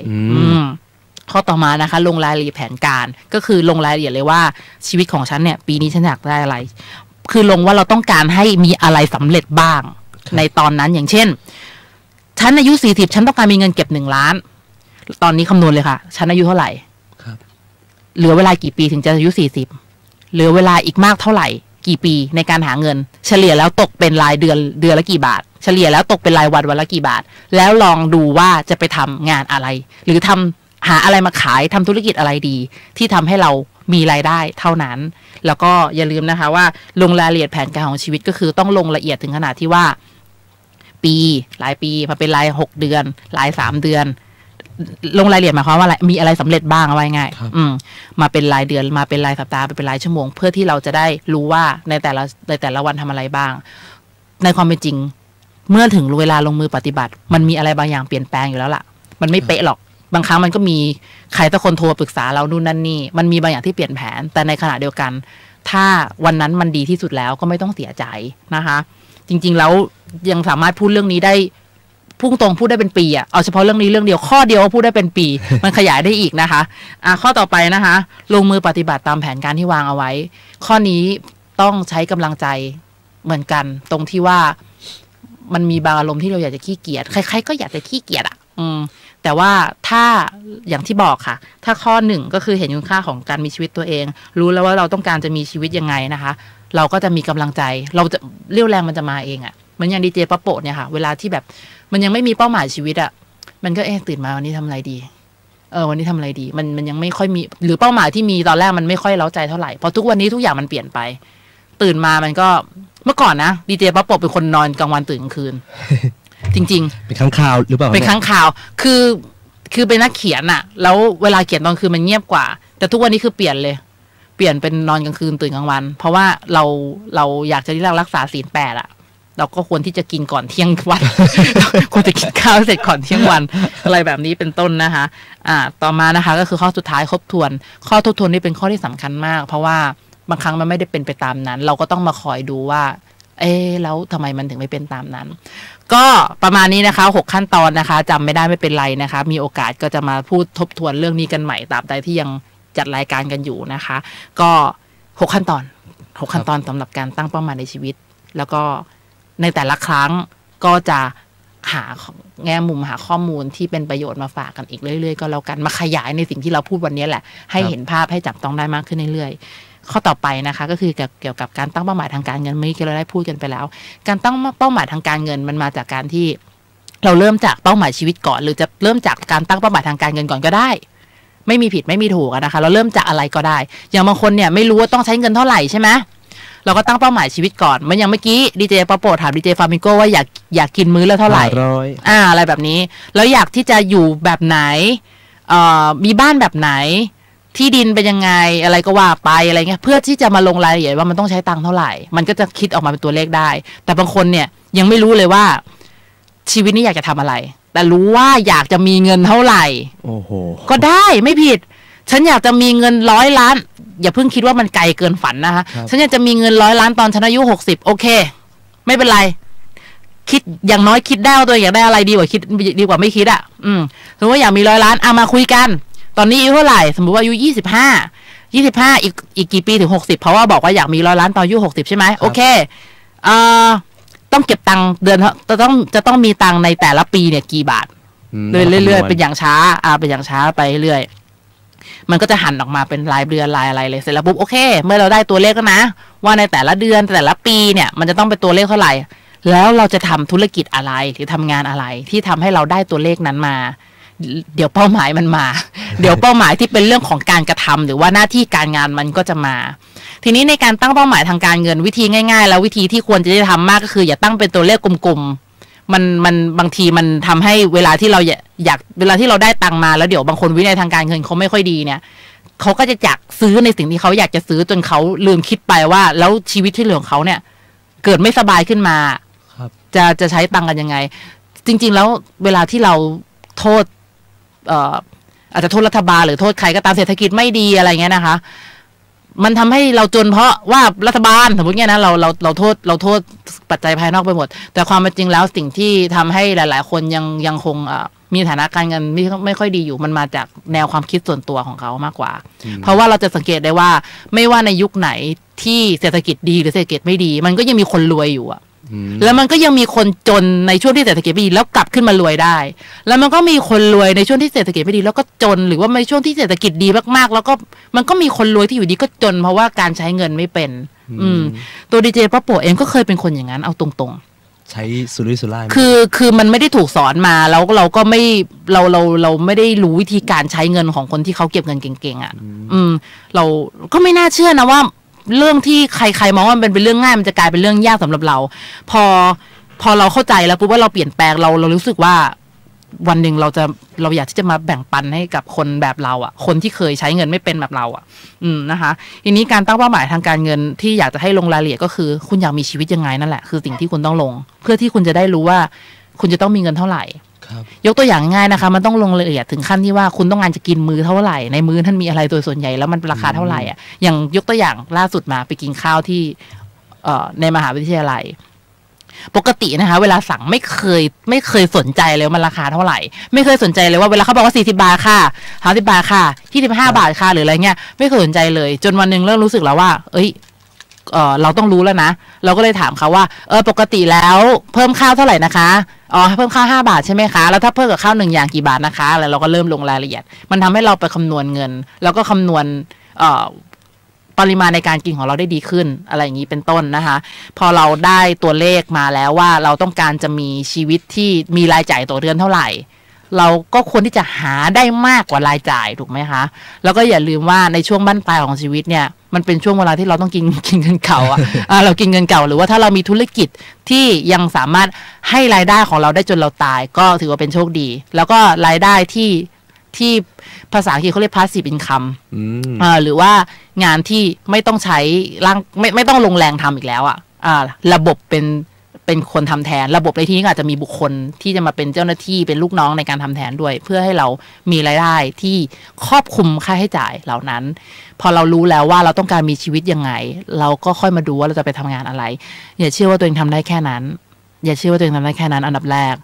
ข้อต่อมานะคะลงรายละเอียดแผนการก็คือลงรายละเอียดเลยว่าชีวิตของฉันเนี่ยปีนี้ฉันอยากได้อะไรคือลงว่าเราต้องการให้มีอะไรสำเร็จบ้างในตอนนั้นอย่างเช่นฉันอายุ40ฉันต้องการมีเงินเก็บ1 ล้านตอนนี้คำนวณเลยค่ะฉันอายุเท่าไหร่เหลือเวลากี่ปีถึงจะอายุ40เหลือเวลาอีกมากเท่าไหร่กี่ปีในการหาเงินเฉลี่ยแล้วตกเป็นรายเดือนละกี่บาทเฉลี่ยแล้วตกเป็นรายวันละกี่บาทแล้วลองดูว่าจะไปทำงานอะไรหรือหาอะไรมาขายทำธุรกิจอะไรดีที่ทำให้เรามีรายได้เท่านั้นแล้วก็อย่าลืมนะคะว่าลงรายละเอียดแผนการของชีวิตก็คือต้องลงละเอียดถึงขนาดที่ว่าปีรายปีมาเป็นราย6 เดือนราย3 เดือนลงรายละเอียดหมายความว่าอะไรมีอะไรสำเร็จบ้างเอาไว้ง่ายมาเป็นรายเดือนมาเป็นรายสัปดาห์เป็นรายชั่วโมงเพื่อที่เราจะได้รู้ว่าในแต่ละวันทำอะไรบ้างในความเป็นจริงเมื่อถึงเวลาลงมือปฏิบัติมันมีอะไรบางอย่างเปลี่ยนแปลงอยู่แล้วล่ะมันไม่เป๊ะหรอกบางครั้งมันก็มีใครสักคนโทรปรึกษาเรานู่นนั่นนี่มันมีบางอย่างที่เปลี่ยนแผนแต่ในขณะเดียวกันถ้าวันนั้นมันดีที่สุดแล้วก็ไม่ต้องเสียใจนะคะจริงๆแล้วยังสามารถพูดเรื่องนี้ได้พุ่งตรงพูดได้เป็นปีเอาเฉพาะเรื่องนี้เรื่องเดียวข้อเดียวพูดได้เป็นปี มันขยายได้อีกนะคะข้อต่อไปนะคะลงมือปฏิบัติตามแผนการที่วางเอาไว้ข้อนี้ต้องใช้กำลังใจเหมือนกันตรงที่ว่ามันมีบางอารมณ์ที่เราอยากจะขี้เกียจใครๆก็อยากจะขี้เกียจแต่ว่าถ้าอย่างที่บอกค่ะถ้าข้อ1ก็คือเห็นคุณค่าของการมีชีวิตตัวเองรู้แล้วว่าเราต้องการจะมีชีวิตยังไงนะคะเราก็จะมีกำลังใจเราจะเรี่ยวแรงมันจะมาเองเหมือนอย่างดีเจป๊อปโปเนี่ยค่ะเวลาที่แบบมันยังไม่มีเป้าหมายชีวิตมันก็ตื่นมาวันนี้ทำอะไรดีวันนี้ทำอะไรดีมันยังไม่ค่อยมีหรือเป้าหมายที่มีตอนแรกมันไม่ค่อยเร้าใจเท่าไหร่พอทุกวันนี้ทุกอย่างมันเปลี่ยนไปตื่นมามันก็เมื่อก่อนนะดีเจป๊อปโปเป็นคนนอนกลางวันตื่นกลางคืนจริงๆเป็นค้างคาวหรือเปล่าเป็นค้างคาวคือเป็นนักเขียนแล้วเวลาเขียนตอนคืนมันเงียบกว่าแต่ทุกวันนี้คือเปลี่ยนเลยเปลี่ยนเป็นนอนกลางคืนตื่นกลางวันเพราะว่าเราอยากจะรักษาศีล8เราก็ควรที่จะกินก่อนเที่ยงวัน ควรจะกินข้าวเสร็จก่อนเที่ยงวัน อะไรแบบนี้เป็นต้นนะคะต่อมานะคะก็คือข้อสุดท้ายทบทวนข้อทบทวนนี่เป็นข้อที่สำคัญมากเพราะว่าบางครั้งมันไม่ได้เป็นไปตามนั้นเราก็ต้องมาคอยดูว่าแล้วทำไมมันถึงไม่เป็นตามนั้นก็ประมาณนี้นะคะ6 ขั้นตอนนะคะจำไม่ได้ไม่เป็นไรนะคะมีโอกาสก็จะมาพูดทบทวนเรื่องนี้กันใหม่ตราบใดที่ยัง จัดรายการกันอยู่นะคะ ก็6ขั้นตอน6ขั้นตอนสำหรับการตั้งเป้าหมายในชีวิตแล้วก็ในแต่ละครั้งก็จะหาแง่มุมหาข้อมูลที่เป็นประโยชน์มาฝากกันอีกเรื่อยๆก็แล้วกันมาขยายในสิ่งที่เราพูดวันนี้แหละให้เห็นภาพให้จับต้องได้มากขึ้นเรื่อยๆข้อต่อไปนะคะก็คือเกี่ยวกับการตั้งเป้าหมายทางการเงินเมื่อกี้เราได้พูดกันไปแล้วการตั้งเป้าหมายทางการเงินมันมาจากการที่เราเริ่มจากเป้าหมายชีวิตก่อนหรือจะเริ่มจากการตั้งเป้าหมายทางการเงินก่อนก็ได้ไม่มีผิดไม่มีถูกนะคะเราเริ่มจากอะไรก็ได้อย่างบางคนเนี่ยไม่รู้ว่าต้องใช้เงินเท่าไหร่ใช่ไหมเราก็ตั้งเป้าหมายชีวิตก่อนเหมือนอย่างเมื่อกี้ดีเจปาโปถามดีเจฟามิโก้ว่าอยากกินมื้อละเท่าไหร่อะไรแบบนี้แล้วอยากที่จะอยู่แบบไหนมีบ้านแบบไหนที่ดินเป็นยังไงอะไรก็ว่าไปอะไรเงี้ยเพื่อที่จะมาลงรายละเอียดว่ามันต้องใช้ตังค์เท่าไหร่มันก็จะคิดออกมาเป็นตัวเลขได้แต่บางคนเนี่ยยังไม่รู้เลยว่าชีวิตนี้อยากจะทำอะไรแต่รู้ว่าอยากจะมีเงินเท่าไหร่โอ้โหก็ได้ไม่ผิดฉันอยากจะมีเงิน100 ล้านอย่าเพิ่งคิดว่ามันไกลเกินฝันนะคะฉันอยากจะมีเงิน100 ล้านตอนฉันอายุ60โอเคไม่เป็นไรคิดอย่างน้อยคิดได้ว่าตัวอยากได้อะไรดีกว่าไม่คิดอ่ะสมมติว่าอยากมี100 ล้านมาคุยกันตอนนี้อายุเท่าไหร่สมมติว่าอายุ25อีกกี่ปีถึง60เพราะว่าบอกว่าอยากมี100 ล้านตอนอายุ60ใช่ไหมโอเคต้องเก็บตังค์เดือนจะต้องมีตังค์ในแต่ละปีเนี่ยกี่บาทเรื่อยๆเป็นอย่างช้าเป็นอย่างช้าไปเรื่อยมันก็จะหันออกมาเป็นรายเดือนรายอะไรเลยเสร็จแล้วปุ๊บโอเคเมื่อเราได้ตัวเลขแล้วนะว่าในแต่ละเดือนแต่ละปีเนี่ยมันจะต้องเป็นตัวเลขเท่าไหร่แล้วเราจะทำธุรกิจอะไรหรือทำงานอะไรที่ทำให้เราได้ตัวเลขนั้นมาเดี๋ยวเป้าหมายมันมา เดี๋ยวเป้าหมายที่เป็นเรื่องของการกระทำหรือว่าหน้าที่การงานมันก็จะมาทีนี้ในการตั้งเป้าหมายทางการเงินวิธีง่ายๆแล้ววิธีที่ควรจะได้ทำมากก็คืออย่าตั้งเป็นตัวเลขกลมๆมันบางทีมันทำให้เวลาที่เราอยากเวลาที่เราได้ตังมาแล้วเดี๋ยวบางคนวินัยทางการเงินเขาไม่ค่อยดีเนี่ยเขาก็จะอยากซื้อในสิ่งที่เขาอยากจะซื้อจนเขาลืมคิดไปว่าแล้วชีวิตที่เหลือของเขาเนี่ยเกิดไม่สบายขึ้นมาจะใช้ตังกันยังไงจริงๆแล้วเวลาที่เราโทษอาจจะโทษรัฐบาลหรือโทษใครก็ตามเศรษฐกิจไม่ดีอะไรเงี้ยนะคะมันทำให้เราจนเพราะว่ารัฐบาลสมมติเงี้ยนะเราโทษปัจจัยภายนอกไปหมดแต่ความเป็นจริงแล้วสิ่งที่ทำให้หลายๆคนยังคงมีฐานะการเงินไม่ค่อยดีอยู่มันมาจากแนวความคิดส่วนตัวของเขามากกว่าเพราะว่าเราจะสังเกตได้ว่าไม่ว่าในยุคไหนที่เศรษฐกิจดีหรือเศรษฐกิจไม่ดีมันก็ยังมีคนรวยอยู่อะแล้วมันก็ยังมีคนจนในช่วงที่เศรษฐกิจไม่ดีแล้วกลับขึ้นมารวยได้แล้วมันก็มีคนรวยในช่วงที่เศรษฐกิจไม่ดีแล้วก็จนหรือว่าในช่วงที่เศรษฐกิจดีมากๆแล้วก็มันก็มีคนรวยที่อยู่ดีก็จนเพราะว่าการใช้เงินไม่เป็นตัวดีเจป้าโปเองก็เคยเป็นคนอย่างนั้นเอาตรงๆใช้สุรุ่ยสุร่ายคือมันไม่ได้ถูกสอนมาแล้วเราก็ไม่เราไม่ได้รู้วิธีการใช้เงินของคนที่เขาเก็บเงินเก่งๆอ่ะเราก็ไม่น่าเชื่อนะว่าเรื่องที่ใครๆมองว่ามันเป็นเรื่องง่ายมันจะกลายเป็นเรื่องยากสำหรับเราพอเราเข้าใจแล้วปุ๊บว่าเราเปลี่ยนแปลงเรารู้สึกว่าวันหนึ่งเราอยากที่จะมาแบ่งปันให้กับคนแบบเราอ่ะคนที่เคยใช้เงินไม่เป็นแบบเราอ่ะนะคะทีนี้การตั้งเป้าหมายทางการเงินที่อยากจะให้ลงรายละเอียดก็คือคุณอยากมีชีวิตยังไงนั่นแหละคือสิ่งที่คุณต้องลงเพื่อที่คุณจะได้รู้ว่าคุณจะต้องมีเงินเท่าไหร่ยกตัวอย่างง่ายนะคะมันต้องลงรายละเอียดถึงขั้นที่ว่าคุณต้องการจะกินมื้อเท่าไหร่ในมื้อท่านมีอะไรโดยส่วนใหญ่แล้วมันราคาเท่าไหร่อ่ะอย่างยกตัวอย่างล่าสุดมาไปกินข้าวที่ในมหาวิทยาลัยปกตินะคะเวลาสั่งไม่เคยสนใจเลยมันราคาเท่าไหร่ไม่เคยสนใจเลยว่าเวลาเขาบอกว่า40 บาทค่ะ50 บาทค่ะ25 บาทค่ะหรืออะไรเงี้ยไม่เคยสนใจเลยจนวันนึงเริ่มรู้สึกแล้วว่าเราต้องรู้แล้วนะเราก็เลยถามเขาว่าปกติแล้วเพิ่มข้าวเท่าไหร่นะคะเพิ่มข้าว5 บาทใช่ไหมคะแล้วถ้าเพิ่มกับข้าว1 อย่างกี่บาทนะคะแล้วเราก็เริ่มลงรายละเอียดมันทำให้เราไปคำนวณเงินแล้วก็คำนวณปริมาณในการกินของเราได้ดีขึ้นอะไรอย่างนี้เป็นต้นนะคะพอเราได้ตัวเลขมาแล้วว่าเราต้องการจะมีชีวิตที่มีรายจ่ายต่อเดือนเท่าไหร่เราก็ควรที่จะหาได้มากกว่ารายจ่ายถูกไหมคะแล้วก็อย่าลืมว่าในช่วงบั้นปลายของชีวิตเนี่ยมันเป็นช่วงเวลาที่เราต้องกินเงินเก่าเรากินเงินเก่าหรือว่าถ้าเรามีธุรกิจที่ยังสามารถให้รายได้ของเราได้จนเราตายก็ถือว่าเป็นโชคดีแล้วก็รายได้ที่ภาษาอังกฤษเขาเรียก passive income หรือว่างานที่ไม่ต้องใช้ไม่ต้องลงแรงทำอีกแล้วระบบเป็นคนทำแทนระบบในที่นี้อาจจะมีบุคคลที่จะมาเป็นเจ้าหน้าที่เป็นลูกน้องในการทำแทนด้วยเพื่อให้เรามีรายได้ที่ครอบคลุมค่าใช้จ่ายเหล่านั้นพอเรารู้แล้วว่าเราต้องการมีชีวิตยังไงเราก็ค่อยมาดูว่าเราจะไปทำงานอะไรอย่าเชื่อว่าตัวเองทำได้แค่นั้นอย่าเชื่อว่าตัวเองทำได้แค่นั้นอันดับแรก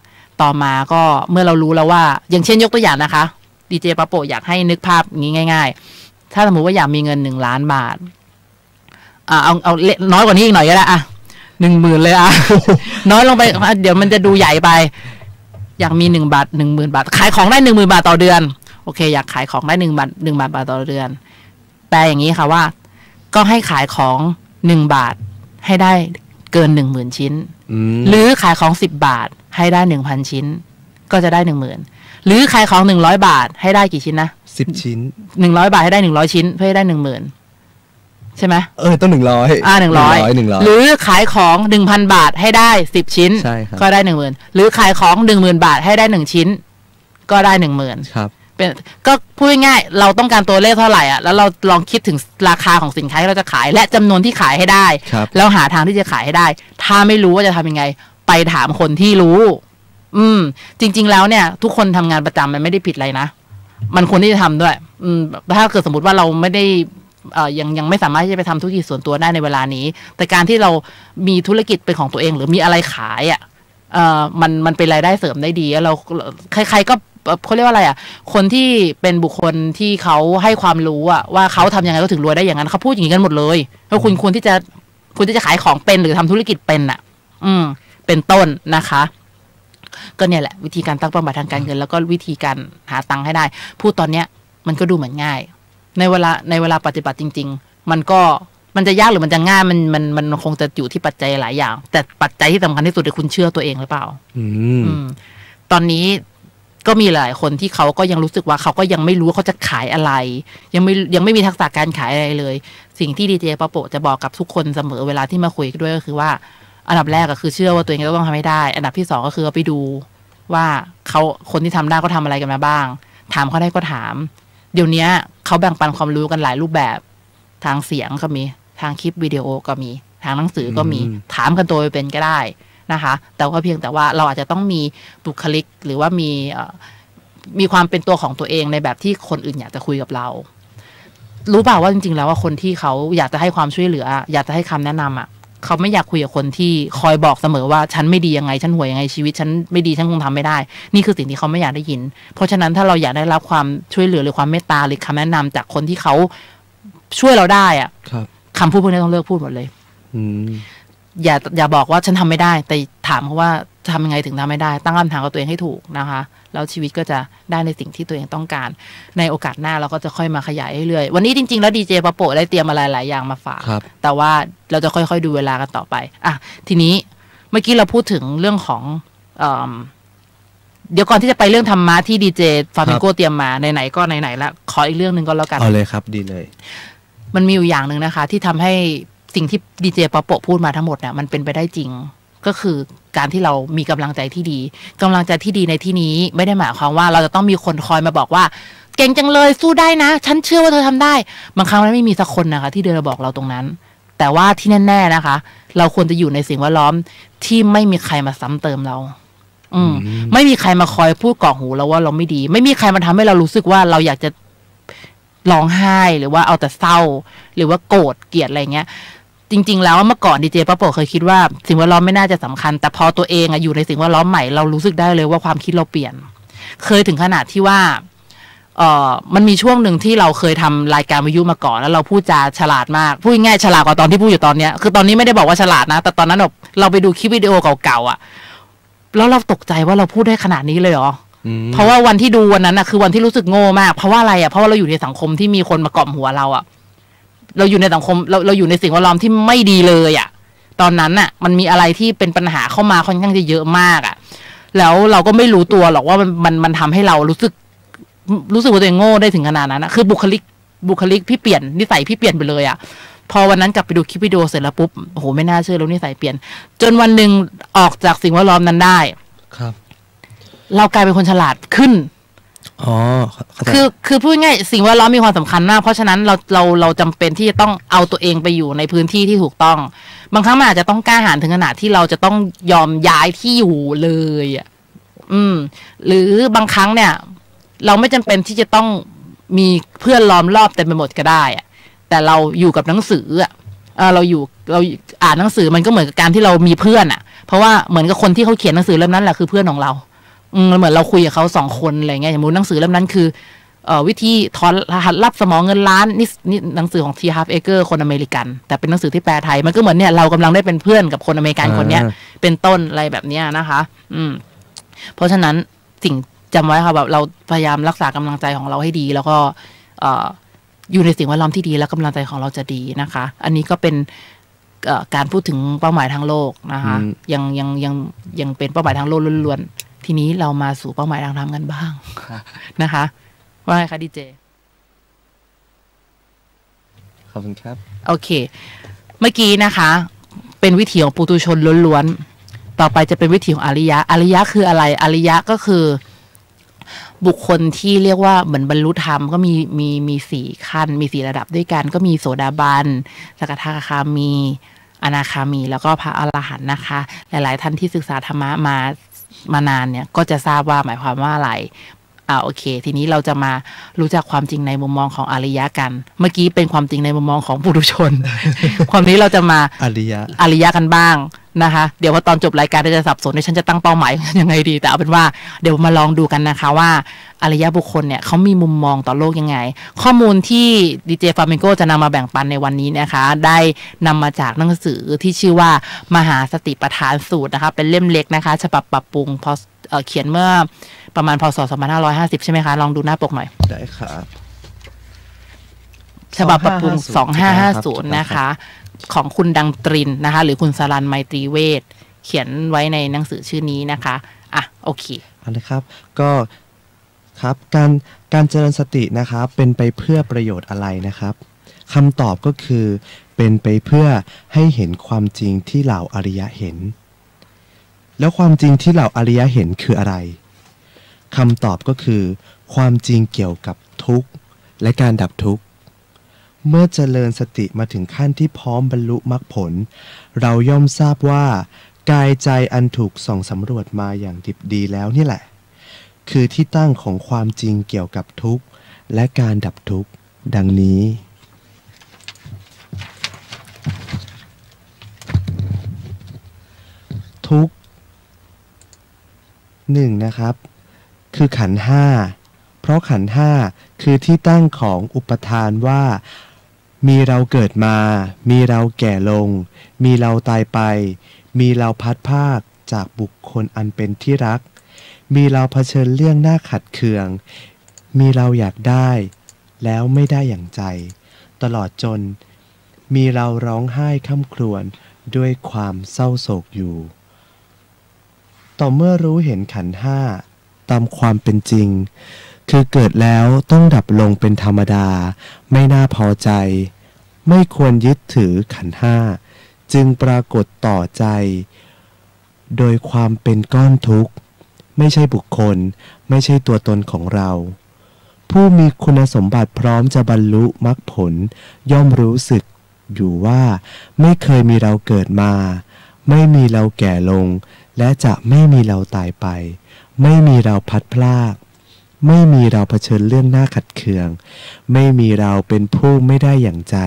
ต่อมาก็เมื่อเรารู้แล้วว่าอย่างเช่นยกตัวอย่างนะคะดีเจปาโปอยากให้นึกภาพอย่างนี้ง่ายๆ ถ้าสมมติว่าอยากมีเงิน1,000,000 บาทเอาน้อยกว่านี้อีกหน่อยก็ได้10,000เลยน้อยลงไปเดี๋ยวมันจะดูใหญ่ไปอยากมี10,000 บาทขายของได้10,000 บาทต่อเดือนโอเคอยากขายของได้1 บาทต่อเดือนแปลอย่างนี้ค่ะว่าก็ให้ขายของ1 บาทให้ได้เกิน10,000 ชิ้นหรือขายของ10 บาทให้ได้1,000 ชิ้นก็จะได้10,000หรือขายของ100 บาทให้ได้กี่ชิ้นนะ10 ชิ้น100 บาทให้ได้100 ชิ้นเพื่อให้ได้10,000ใช่ไหมต้อง100 100หรือขายของ 1,000 บาทให้ได้10 ชิ้นก็ได้10,000หรือขายของ 10,000 บาทให้ได้1 ชิ้นก็ได้10,000ครับเป็นก็พูดง่ายๆเราต้องการตัวเลขเท่าไหร่แล้วเราลองคิดถึงราคาของสินค้าที่เราจะขายและจำนวนที่ขายให้ได้แล้วหาทางที่จะขายให้ได้ถ้าไม่รู้ว่าจะทำยังไงไปถามคนที่รู้จริงๆแล้วเนี่ยทุกคนทำงานประจำมันไม่ได้ผิดอะไรนะมันควรที่จะทำด้วยถ้าเกิดสมมติว่าเราไม่ได้ยังไม่สามารถที่จะไปทำธุรกิจส่วนตัวได้ในเวลานี้แต่การที่เรามีธุรกิจเป็นของตัวเองหรือมีอะไรขายมันเป็นรายได้เสริมได้ดีแล้วเราใครๆก็เขาเรียกว่าอะไรคนที่เป็นบุคคลที่เขาให้ความรู้ว่าเขาทำยังไงก็ถึงรวยได้อย่างนั้นเขาพูดอย่างนี้กันหมดเลยแล้วคุณควรที่จะขายของเป็นหรือทำธุรกิจเป็นเป็นต้นนะคะก็เนี่ยแหละวิธีการตั้งเป้าหมายทางการเงินแล้วก็วิธีการหาตังค์ให้ได้พูดตอนเนี้ยมันก็ดูเหมือนง่ายในเวลาปฏิบัติจริงๆมันจะยากหรือมันจะง่ายมันคงจะอยู่ที่ปัจจัยหลายอย่างแต่ปัจจัยที่สำคัญที่สุดคือคุณเชื่อตัวเองหรือเปล่าตอนนี้ก็มีหลายคนที่เขาก็ยังรู้สึกว่าเขาก็ยังไม่รู้ว่าเขาจะขายอะไรยังไม่มีทักษะการขายอะไรเลยสิ่งที่ดีเจปะโปะจะบอกกับทุกคนเสมอเวลาที่มาคุยด้วยก็คือว่าอันดับแรกก็คือเชื่อว่าตัวเองต้องทำให้ได้อันดับที่2ก็คือไปดูว่าคนที่ทำได้ก็ทำอะไรกันมาบ้างถามเขาได้ก็ถามเดี๋ยวนี้เขาแบ่งปันความรู้กันหลายรูปแบบทางเสียงก็มีทางคลิปวิดีโอก็มีทางหนังสือก็มีถามกันตัวเป็นก็ได้นะคะแต่ว่าเพียงแต่ว่าเราอาจจะต้องมีบุคลิกหรือว่ามีความเป็นตัวของตัวเองในแบบที่คนอื่นอยากจะคุยกับเรารู้เปล่าว่าจริงๆแล้วว่าคนที่เขาอยากจะให้ความช่วยเหลืออยากจะให้คำแนะนำเขาไม่อยากคุยกับคนที่คอยบอกเสมอว่าฉันไม่ดียังไงฉันห่วยยังไงชีวิตฉันไม่ดีฉันคงทำไม่ได้นี่คือสิ่งที่เขาไม่อยากได้ยินเพราะฉะนั้นถ้าเราอยากได้รับความช่วยเหลือหรือความเมตตาหรือคำแนะนำจากคนที่เขาช่วยเราได้คำพูดพวกนี้ต้องเลิกพูดหมดเลยอย่าบอกว่าฉันทำไม่ได้แต่ถามเขาว่าทำยังไงถึงทำไม่ได้ตั้งคำถามกับตัวเองให้ถูกนะคะแล้วชีวิตก็จะได้ในสิ่งที่ตัวเองต้องการในโอกาสหน้าเราก็จะค่อยมาขยายเรื่อยๆวันนี้จริงๆแล้วดีเจปะโปะได้เตรียมอะไรหลายอย่างมาฝากแต่ว่าเราจะค่อยๆดูเวลากันต่อไปทีนี้เมื่อกี้เราพูดถึงเรื่องของเดี๋ยวก่อนที่จะไปเรื่องธรรมะที่ดีเจฟาเมโกเตรียมมาไหนๆก็ไหนๆแล้วขออีกเรื่องนึงก็แล้วกันเอาเลยครับดีเลยมันมีอยู่อย่างนึงนะคะที่ทำให้สิ่งที่ดีเจปะโปะพูดมาทั้งหมดเนี่ยมันเป็นไปได้จริงก็คือการที่เรามีกำลังใจที่ดีกำลังใจที่ดีในที่นี้ไม่ได้หมายความว่าเราจะต้องมีคนคอยมาบอกว่าเก่งจังเลยสู้ได้นะฉันเชื่อว่าเธอทำได้บางครั้งมันไม่มีสักคนนะคะที่เดินมาบอกเราตรงนั้นแต่ว่าที่แน่ๆนะคะเราควรจะอยู่ในสิ่งแวดล้อมที่ไม่มีใครมาซ้ำเติมเราไม่มีใครมาคอยพูดกรอกหูเราว่าเราไม่ดีไม่มีใครมาทำให้เรารู้สึกว่าเราอยากจะร้องไห้หรือว่าเอาแต่เศร้าหรือว่าโกรธเกลียดอะไรเงี้ยจริงๆแล้วเมื่อก่อนดีเจปะโปะเคยคิดว่าสิ่งแวดล้อมไม่น่าจะสำคัญแต่พอตัวเองอยู่ในสิ่งแวดล้อมใหม่เรารู้สึกได้เลยว่าความคิดเราเปลี่ยนเคยถึงขนาดที่ว่ามันมีช่วงหนึ่งที่เราเคยทำรายการวิทยุมาก่อนแล้วเราพูดจาฉลาดมากพูดง่ายฉลาดกว่าตอนที่พูดอยู่ตอนเนี้ยคือตอนนี้ไม่ได้บอกว่าฉลาดนะแต่ตอนนั้นเราไปดูคลิปวิดีโอเก่าๆแล้วเราตกใจว่าเราพูดได้ขนาดนี้เลยเหรอเพราะว่าวันที่ดูวันนั้นคือวันที่รู้สึกโง่มากเพราะว่าอะไรเพราะว่าเราอยู่ในสังคมที่มีคนมากล่อมหัวเราเราอยู่ในสังคมเราอยู่ในสิ่งแวดล้อมที่ไม่ดีเลยตอนนั้นมันมีอะไรที่เป็นปัญหาเข้ามาค่อนข้างจะเยอะมากแล้วเราก็ไม่รู้ตัวหรอกว่ามันทำให้เรารู้สึกว่าตัวเองโง่ได้ถึงขนาดนั้นคือบุคลิกพี่เปลี่ยนนิสัยพี่เปลี่ยนไปเลยพอวันนั้นกลับไปดูคลิปวิดีโอเสร็จแล้วปุ๊บโอ้โหไม่น่าเชื่อแล้วนิสัยเปลี่ยนจนวันหนึ่งออกจากสิ่งแวดล้อมนั้นได้ครับเรากลายเป็นคนฉลาดขึ้นคือพูดง่ายสิ่งแวดล้อมมีความสำคัญมากเพราะฉะนั้นเราจำเป็นที่จะต้องเอาตัวเองไปอยู่ในพื้นที่ที่ถูกต้องบางครั้งมันอาจจะต้องกล้าหาญถึงขนาดที่เราจะต้องยอมย้ายที่อยู่เลยหรือบางครั้งเนี่ยเราไม่จำเป็นที่จะต้องมีเพื่อนล้อมรอบเต็มไปหมดก็ได้แต่เราอยู่กับหนังสือเราอ่านหนังสือมันก็เหมือนกับการที่เรามีเพื่อนเพราะว่าเหมือนกับคนที่เขาเขียนหนังสือเล่มนั้นแหละคือเพื่อนของเราเหมือนเราคุยกับเขา2 คนอะไรเงี้ยอย่างมุ้งหนังสือเล่มนั้นคือ วิธีถอนรหัสลับสมองเงินล้านนี่หนังสือของ T. Harv Eker คนอเมริกันแต่เป็นหนังสือที่แปลไทยมันก็เหมือนเนี่ยเรากำลังได้เป็นเพื่อนกับคนอเมริกันคนเนี้ยเป็นต้นอะไรแบบเนี้ยนะคะเพราะฉะนั้นสิ่งจำไว้ค่ะแบบเราพยายามรักษากำลังใจของเราให้ดีแล้วก็อยู่ในสิ่งแวดล้อมที่ดีแล้วกำลังใจของเราจะดีนะคะอันนี้ก็เป็นการพูดถึงเป้าหมายทางโลกนะคะยังเป็นเป้าหมายทางโลกล้วนๆทีนี้เรามาสู่เป้าหมายทางธรรมกันบ้างนะคะว่าไงคะดีเจขอบคุณครับโอเคเมื่อกี้นะคะเป็นวิถีของปุถุชนล้วนๆต่อไปจะเป็นวิถีของอริยะอริยะคืออะไรอริยะก็คือบุคคลที่เรียกว่าเหมือนบรรลุธรรมก็มีสี่ขั้นมีสี่ระดับด้วยกันก็มีโสดาบันสกทาคามีอนาคามีแล้วก็พระอรหันต์นะคะหลายๆท่านที่ศึกษาธรรมะมานานเนี่ยก็จะทราบว่าหมายความว่าอะไรโอเคทีนี้เราจะมารู้จักความจริงในมุมมองของอริยะกันเมื่อกี้เป็นความจริงในมุมมองของปุถุชน ความนี้เราจะมาอริยะกันบ้างนะคะเดี๋ยวพอตอนจบรายการจะสับสนฉันจะตั้งเป้าหมายยังไงดีแต่เอาเป็นว่าเดี๋ยวมาลองดูกันนะคะว่าอริยบุคคลเนี่ยเขามีมุมมองต่อโลกยังไงข้อมูลที่ดีเจฟาเมนโกจะนำมาแบ่งปันในวันนี้นะคะได้นำมาจากหนังสือที่ชื่อว่ามหาสติปัฏฐานสูตรนะคะเป็นเล่มเล็กนะคะฉบับปรับปรุงพอเขียนเมื่อประมาณพศ2550ใช่ไหมคะลองดูหน้าปกหน่อยได้ครับฉบับปรับปรุง2550นะคะของคุณดังตรินนะคะหรือคุณสรัญไมตรีเวชเขียนไว้ในหนังสือชื่อนี้นะคะโอเคเอาเลยครับก็ครับการเจริญสตินะครับเป็นไปเพื่อประโยชน์อะไรนะครับคำตอบก็คือเป็นไปเพื่อให้เห็นความจริงที่เหล่าอริยะเห็นแล้วความจริงที่เหล่าอริยะเห็นคืออะไรคำตอบก็คือความจริงเกี่ยวกับทุกข์และการดับทุกข์เมื่อเจริญสติมาถึงขั้นที่พร้อมบรรลุมรรคผลเราย่อมทราบว่ากายใจอันถูกส่องสำรวจมาอย่างดิบดีแล้วนี่แหละคือที่ตั้งของความจริงเกี่ยวกับทุกข์และการดับทุกข์ดังนี้ทุกข์หนึ่งนะครับคือขันธ์ห้าเพราะขันธ์ห้าคือที่ตั้งของอุปทานว่ามีเราเกิดมามีเราแก่ลงมีเราตายไปมีเราพัดภาคจากบุคคลอันเป็นที่รักมีเราเผชิญเรื่องหน้าขัดเคืองมีเราอยากได้แล้วไม่ได้อย่างใจตลอดจนมีเราร้องไห้คร่ำครวญด้วยความเศร้าโศกอยู่ต่อเมื่อรู้เห็นขันธ์ห้าตามความเป็นจริงคือเกิดแล้วต้องดับลงเป็นธรรมดาไม่น่าพอใจไม่ควรยึดถือขันธ์ห้าจึงปรากฏต่อใจโดยความเป็นก้อนทุกข์ไม่ใช่บุคคลไม่ใช่ตัวตนของเราผู้มีคุณสมบัติพร้อมจะบรรลุมรรคผลย่อมรู้สึกอยู่ว่าไม่เคยมีเราเกิดมาไม่มีเราแก่ลงและจะไม่มีเราตายไปไม่มีเราพัดพลากไม่มีเราเผชิญเรื่องหน้าขัดเคืองไม่มีเราเป็นผู้ไม่ได้อย่างใจ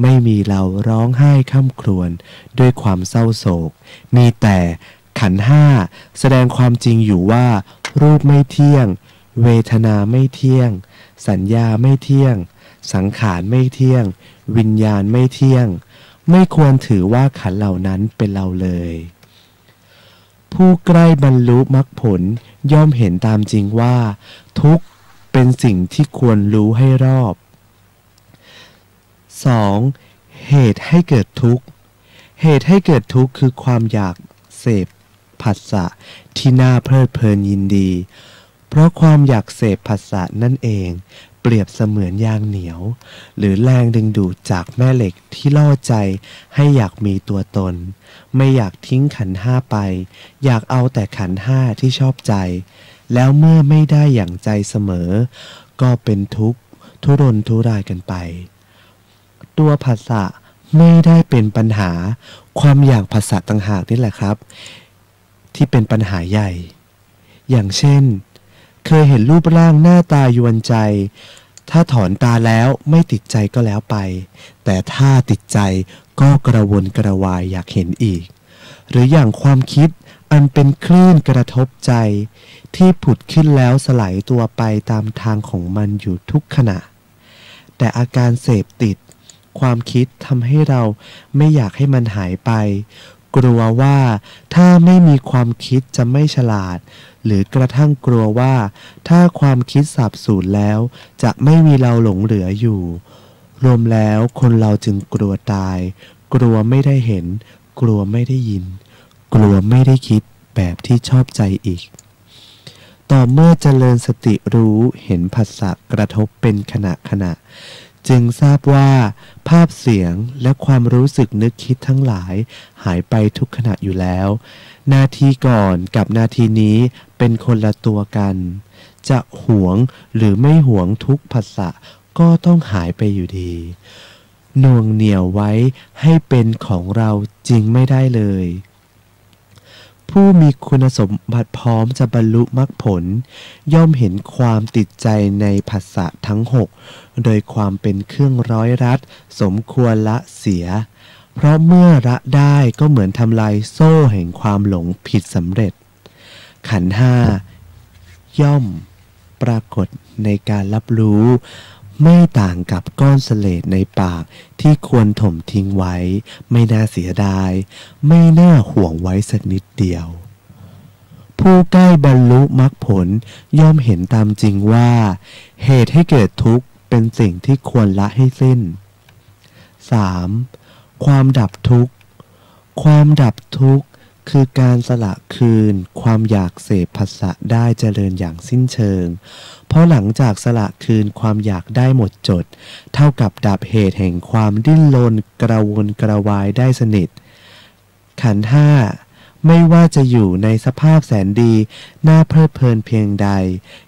ไม่มีเราร้องไห้คร่ำครวญด้วยความเศร้าโศกมีแต่ขันธ์ห้าแสดงความจริงอยู่ว่ารูปไม่เที่ยงเวทนาไม่เที่ยงสัญญาไม่เที่ยงสังขารไม่เที่ยงวิญญาณไม่เที่ยงไม่ควรถือว่าขันธ์เหล่านั้นเป็นเราเลยผู้ใกล้บรรลุมรรคผลย่อมเห็นตามจริงว่าทุกข์เป็นสิ่งที่ควรรู้ให้รอบ 2. เหตุให้เกิดทุกข์เหตุให้เกิดทุกข์คือความอยากเสพผัสสะที่น่าเพลิดเพลินยินดีเพราะความอยากเสพผัสสะนั่นเองเปรียบเสมือนยางเหนียวหรือแรงดึงดูดจากแม่เหล็กที่ล่อใจให้อยากมีตัวตนไม่อยากทิ้งขันธ์ห้าไปอยากเอาแต่ขันธ์ห้าที่ชอบใจแล้วเมื่อไม่ได้อย่างใจเสมอก็เป็นทุกข์ทุรนทุรายกันไปตัวผัสสะไม่ได้เป็นปัญหาความอยากผัสสะต่างหากนี่แหละครับที่เป็นปัญหาใหญ่อย่างเช่นเคยเห็นรูปร่างหน้าตายวนใจถ้าถอนตาแล้วไม่ติดใจก็แล้วไปแต่ถ้าติดใจก็กระวนกระวายอยากเห็นอีกหรืออย่างความคิด อันเป็นคลื่นกระทบใจที่ผุดขึ้นแล้วสลายตัวไปตามทางของมันอยู่ทุกขณะแต่อาการเสพติดความคิดทำให้เราไม่อยากให้มันหายไปกลัวว่าถ้าไม่มีความคิดจะไม่ฉลาดหรือกระทั่งกลัวว่าถ้าความคิดสาบสูญแล้วจะไม่มีเราหลงเหลืออยู่รวมแล้วคนเราจึงกลัวตายกลัวไม่ได้เห็นกลัวไม่ได้ยินกลัวไม่ได้คิดแบบที่ชอบใจอีกต่อเมื่อเจริญสติรู้เห็นผัสสะกระทบเป็นขณะจึงทราบว่าภาพเสียงและความรู้สึกนึกคิดทั้งหลายหายไปทุกขณะอยู่แล้วนาทีก่อนกับนาทีนี้เป็นคนละตัวกันจะหวงหรือไม่หวงทุกผัสสะก็ต้องหายไปอยู่ดีหน่วงเหนี่ยวไว้ให้เป็นของเราจริงไม่ได้เลยผู้มีคุณสมบัติพร้อมจะบรรลุมรรคผลย่อมเห็นความติดใจในผัสสะทั้งหกโดยความเป็นเครื่องร้อยรัดสมควรละเสียเพราะเมื่อละได้ก็เหมือนทำลายโซ่แห่งความหลงผิดสำเร็จขันธ์ห้าย่อมปรากฏในการรับรู้ไม่ต่างกับก้อนเสลดในปากที่ควรถมทิ้งไว้ไม่น่าเสียดายไม่น่าห่วงไว้สักนิดเดียวผู้ใกล้บรรลุมรรคผลย่อมเห็นตามจริงว่าเหตุให้เกิดทุกข์เป็นสิ่งที่ควรละให้สิ้น 3. ความดับทุกข์ความดับทุกข์คือการสละคืนความอยากเสพผัสสะได้เจริญอย่างสิ้นเชิงเพราะหลังจากสละคืนความอยากได้หมดจดเท่ากับดับเหตุแห่งความดิ้นรนกระวนกระวายได้สนิทขันธ์ห้าไม่ว่าจะอยู่ในสภาพแสนดีน่าเพลิดเพลินเพียงใด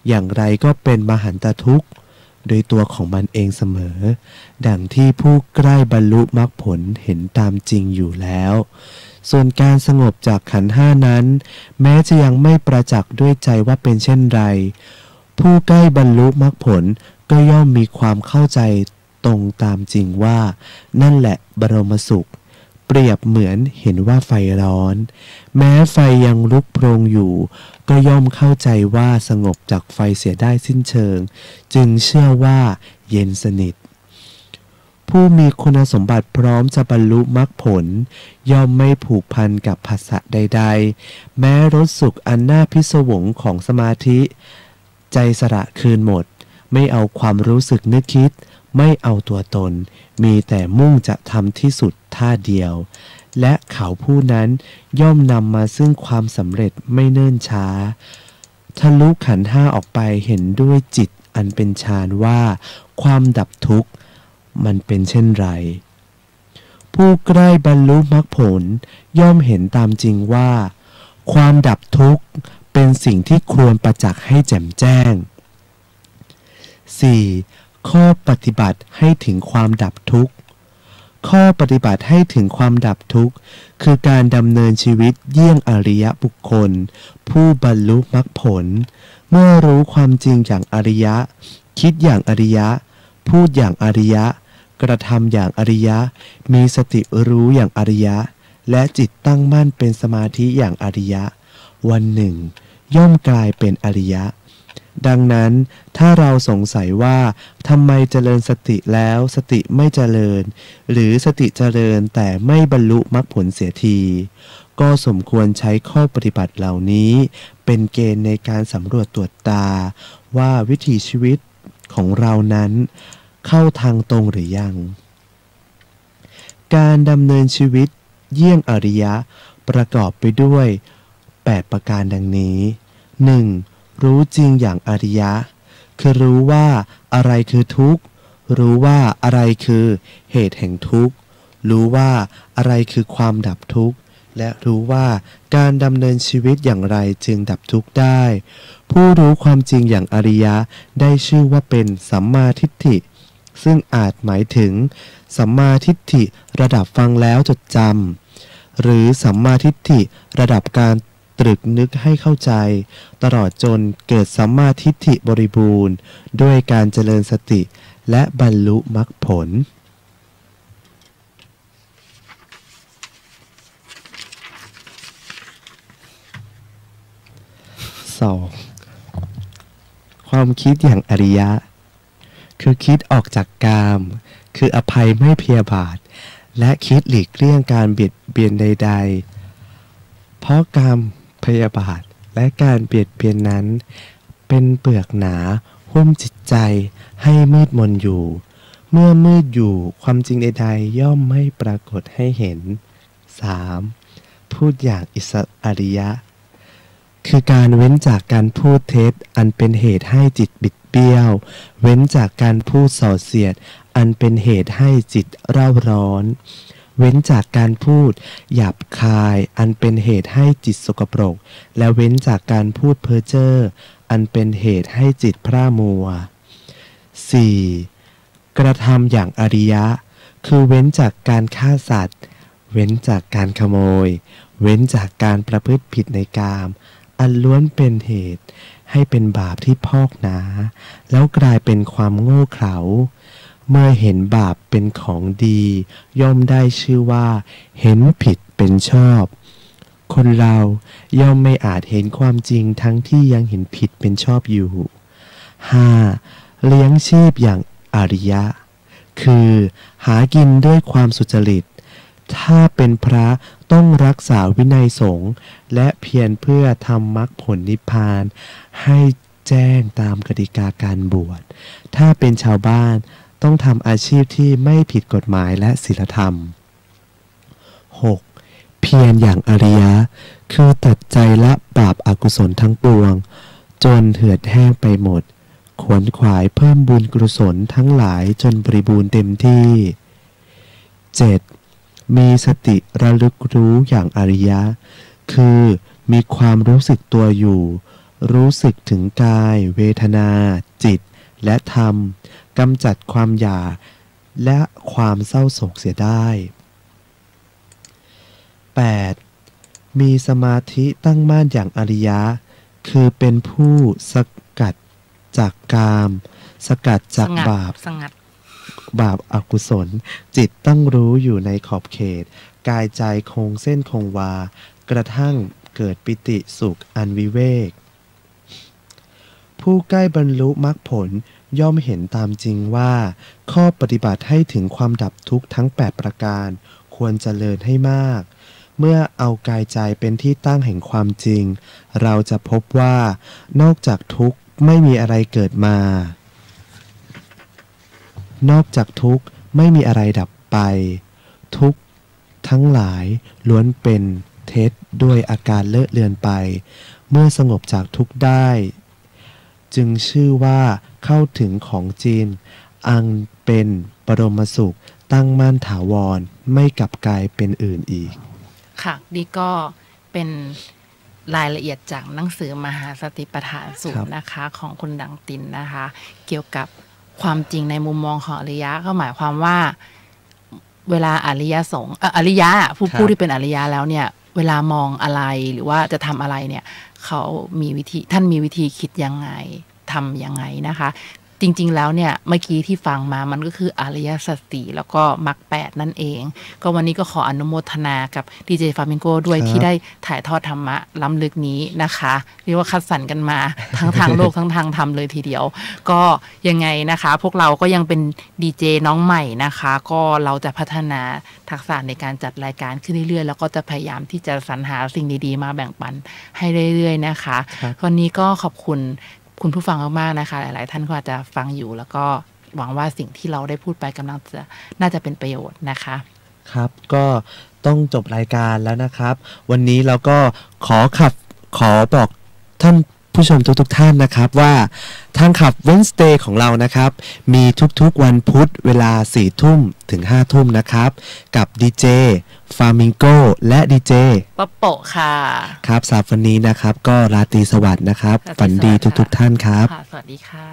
อย่างไรก็เป็นมหันตทุกข์โดยตัวของมันเองเสมอดังที่ผู้ใกล้บรรลุมรรคผลเห็นตามจริงอยู่แล้วส่วนการสงบจากขันธ์ห้านั้นแม้จะยังไม่ประจักษ์ด้วยใจว่าเป็นเช่นไรผู้ใกล้บรรลุมรรคผลก็ย่อมมีความเข้าใจตรงตามจริงว่านั่นแหละบรมสุขเปรียบเหมือนเห็นว่าไฟร้อนแม้ไฟยังลุกโพลงอยู่ก็ย่อมเข้าใจว่าสงบจากไฟเสียได้สิ้นเชิงจึงเชื่อว่าเย็นสนิทผู้มีคุณสมบัติพร้อมจะบรรลุมรรคผลย่อมไม่ผูกพันกับภาษาใดๆแม้รสสุขอันน่าพิศวงของสมาธิใจสละคืนหมดไม่เอาความรู้สึกนึกคิดไม่เอาตัวตนมีแต่มุ่งจะทำที่สุดท่าเดียวและเขาผู้นั้นย่อมนำมาซึ่งความสำเร็จไม่เนิ่นช้าทะลุขันธ์ห้าออกไปเห็นด้วยจิตอันเป็นฌานว่าความดับทุกข์มันเป็นเช่นไรผู้ใกล้บรรลุมรรคผลย่อมเห็นตามจริงว่าความดับทุกข์เป็นสิ่งที่ควรประจักษ์ให้แจ่มแจ้ง 4. ข้อปฏิบัติให้ถึงความดับทุกข์ข้อปฏิบัติให้ถึงความดับทุกข์คือการดำเนินชีวิตเยี่ยงอริยบุคคลผู้บรรลุมรรคผลเมื่อรู้ความจริงอย่างอริยะคิดอย่างอริยะพูดอย่างอริยะกระทำอย่างอริยะมีสติรู้อย่างอริยะและจิตตั้งมั่นเป็นสมาธิอย่างอริยะวันหนึ่งย่อมกลายเป็นอริยะดังนั้นถ้าเราสงสัยว่าทำไมเจริญสติแล้วสติไม่เจริญหรือสติเจริญแต่ไม่บรรลุมรรคผลเสียทีก็สมควรใช้ข้อปฏิบัติเหล่านี้เป็นเกณฑ์ในการสำรวจตรวจตาว่าวิถีชีวิตของเรานั้นเข้าทางตรงหรือยังการดำเนินชีวิตเยี่ยงอริยะประกอบไปด้วย8ประการดังนี้ 1. รู้จริงอย่างอริยะคือรู้ว่าอะไรคือทุกข์รู้ว่าอะไรคือเหตุแห่งทุกข์รู้ว่าอะไรคือความดับทุกข์และรู้ว่าการดำเนินชีวิตอย่างไรจึงดับทุกข์ได้ผู้รู้ความจริงอย่างอริยะได้ชื่อว่าเป็นสัมมาทิฏฐิซึ่งอาจหมายถึงสัมมาทิฏฐิระดับฟังแล้วจดจำหรือสัมมาทิฏฐิระดับการตรึกนึกให้เข้าใจตลอดจนเกิดสัมมาทิฏฐิบริบูรณ์ด้วยการเจริญสติและบรรลุมรรคผล 2ความคิดอย่างอริยะคือคิดออกจากกามคืออภัยไม่พยาบาทและคิดหลีกเลี่ยงการเบียดเบียนใดๆเพราะกามพยาบาทและการเบียดเบียนนั้นเป็นเปลือกหนาหุ้มจิตใจให้มืดมนอยู่เมื่อมืดอยู่ความจริงใดๆย่อมไม่ปรากฏให้เห็น 3. พูดอย่างอิสอริยะคือการเว้นจากการพูดเท็จอันเป็นเหตุให้จิตบิดเบี้ยวเว้นจากการพูดส่อเสียดอันเป็นเหตุให้จิตเร่าร้อนเว้นจากการพูดหยาบคายอันเป็นเหตุให้จิตสกปรกและเว้นจากการพูดเพ้อเจ้ออันเป็นเหตุให้จิตพร่ามัว 4. กระทำอย่างอริยะคือเว้นจากการฆ่าสัตว์เว้นจากการขโมยเว้นจากการประพฤติผิดในกามอันล้วนเป็นเหตุให้เป็นบาปที่พอกหนาแล้วกลายเป็นความโง่เขลาเมื่อเห็นบาปเป็นของดีย่อมได้ชื่อว่าเห็นผิดเป็นชอบคนเราย่อมไม่อาจเห็นความจริงทั้งที่ยังเห็นผิดเป็นชอบอยู่ 5. เลี้ยงชีพอย่างอริยะคือหากินด้วยความสุจริตถ้าเป็นพระต้องรักษาวินัยสงฆ์และเพียรเพื่อทำมรรคผลนิพพานให้แจ้งตามกติกาการบวชถ้าเป็นชาวบ้านต้องทำอาชีพที่ไม่ผิดกฎหมายและศีลธรรม 6. เพียรอย่างอริยะคือตัดใจละบาปอกุศลทั้งปวงจนเหือดแห้งไปหมดขวนขวายเพิ่มบุญกุศลทั้งหลายจนบริบูรณ์เต็มที่ 7. มีสติระลึกรู้อย่างอริยะคือมีความรู้สึกตัวอยู่รู้สึกถึงกายเวทนาจิตและธรรมกำจัดความอยากและความเศร้าโศกเสียได้ 8. มีสมาธิตั้งมั่นอย่างอริยะคือเป็นผู้สกัดจากกามสกัดจากบาปอกุศลจิตตั้งรู้อยู่ในขอบเขตกายใจคงเส้นคงวากระทั่งเกิดปิติสุขอันวิเวกผู้ใกล้บรรลุมรรคผลย่อมเห็นตามจริงว่าข้อปฏิบัติให้ถึงความดับทุกข์ทั้ง8ประการควรเจริญให้มากเมื่อเอากายใจเป็นที่ตั้งแห่งความจริงเราจะพบว่านอกจากทุกข์ไม่มีอะไรเกิดมานอกจากทุกข์ไม่มีอะไรดับไปทุกข์ทั้งหลายล้วนเป็นเท็จด้วยอาการเลอะเลือนไปเมื่อสงบจากทุกข์ได้จึงชื่อว่าเข้าถึงของจริงอันเป็นบรมสุขตั้งมั่นถาวรไม่กลับกลายเป็นอื่นอีกค่ะนี่ก็เป็นรายละเอียดจากหนังสือมหาสติปัฏฐานสูตรนะคะของคุณดังตินนะคะเกี่ยวกับความจริงในมุมมองของอริยะก็หมายความว่าเวลาอริยสงฆ์อริยะผู้ที่เป็นอริยะแล้วเนี่ยเวลามองอะไรหรือว่าจะทำอะไรเนี่ยเขามีวิธีท่านมีวิธีคิดยังไงทำยังไงนะคะจริงๆแล้วเนี่ยเมื่อกี้ที่ฟังมามันก็คืออริยสัจสี่แล้วก็มรรค8นั่นเองก็วันนี้ก็ขออนุโมทนากับดีเจฟามิงโกด้วยที่ได้ถ่ายทอดธรรมะล้ำลึกนี้นะคะเรียกว่าคัดสรรกันมาทั้งทางโลกทั้งทางธรรมเลยทีเดียวก็ยังไงนะคะพวกเราก็ยังเป็นดีเจน้องใหม่นะคะก็เราจะพัฒนาทักษะในการจัดรายการขึ้นเรื่อยๆแล้วก็จะพยายามที่จะสรรหาสิ่งดีๆมาแบ่งปันให้เรื่อยๆนะคะวันนี้ก็ขอบคุณผู้ฟังมากๆนะคะหลายๆท่านก็อาจจะฟังอยู่แล้วก็หวังว่าสิ่งที่เราได้พูดไปกำลังจะน่าจะเป็นประโยชน์นะคะครับก็ต้องจบรายการแล้วนะครับวันนี้เราก็ขอบอกท่านผู้ชมทุกท่านนะครับว่าทางขับ Wednesday ของเรานะครับมีทุกๆวันพุธเวลา 4 ทุ่มถึง 5 ทุ่มนะครับกับดีเจฟามิงโกและดีเจป๊อปโปะค่ะครับสำหรับวันนี้นะครับก็ราตรีสวัสดิ์นะครับฝันดีทุกท่านครับสวัสดีค่ะ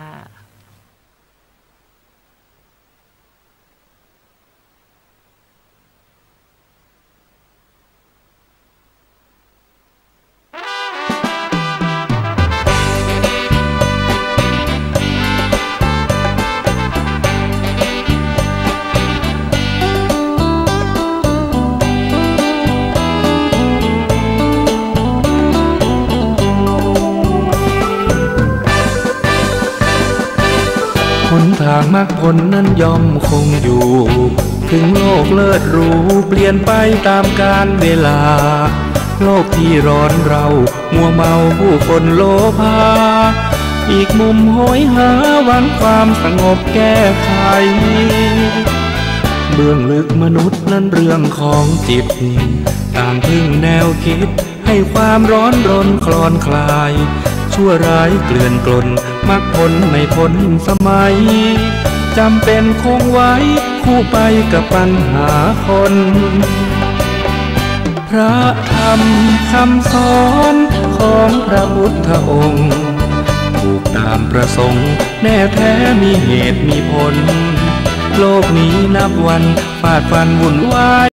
มรรคผลนั้นย่อมคงอยู่ ถึงโลกเลิศหรูเปลี่ยนไปตามกาลเวลาโลกที่ร้อนเรามัวเมาผู้คนโลภาอีกมุมโหยหาหวังความสงบแก้ไขเบื้องลึกมนุษย์นั้นเรื่องของจิตต่างพึ่งแนวคิดให้ความร้อนรนคลอนคลายชั่วร้ายเกลื่อนกลนมรรคผลไม่พ้นสมัยจำเป็นคงไว้คู่ไปกับปัญหาคนพระธรรมคำสอนของพระพุทธองค์ถูกตามประสงค์แน่แท้มีเหตุมีผลโลกนี้นับวันฟาดฟันวุ่นวาย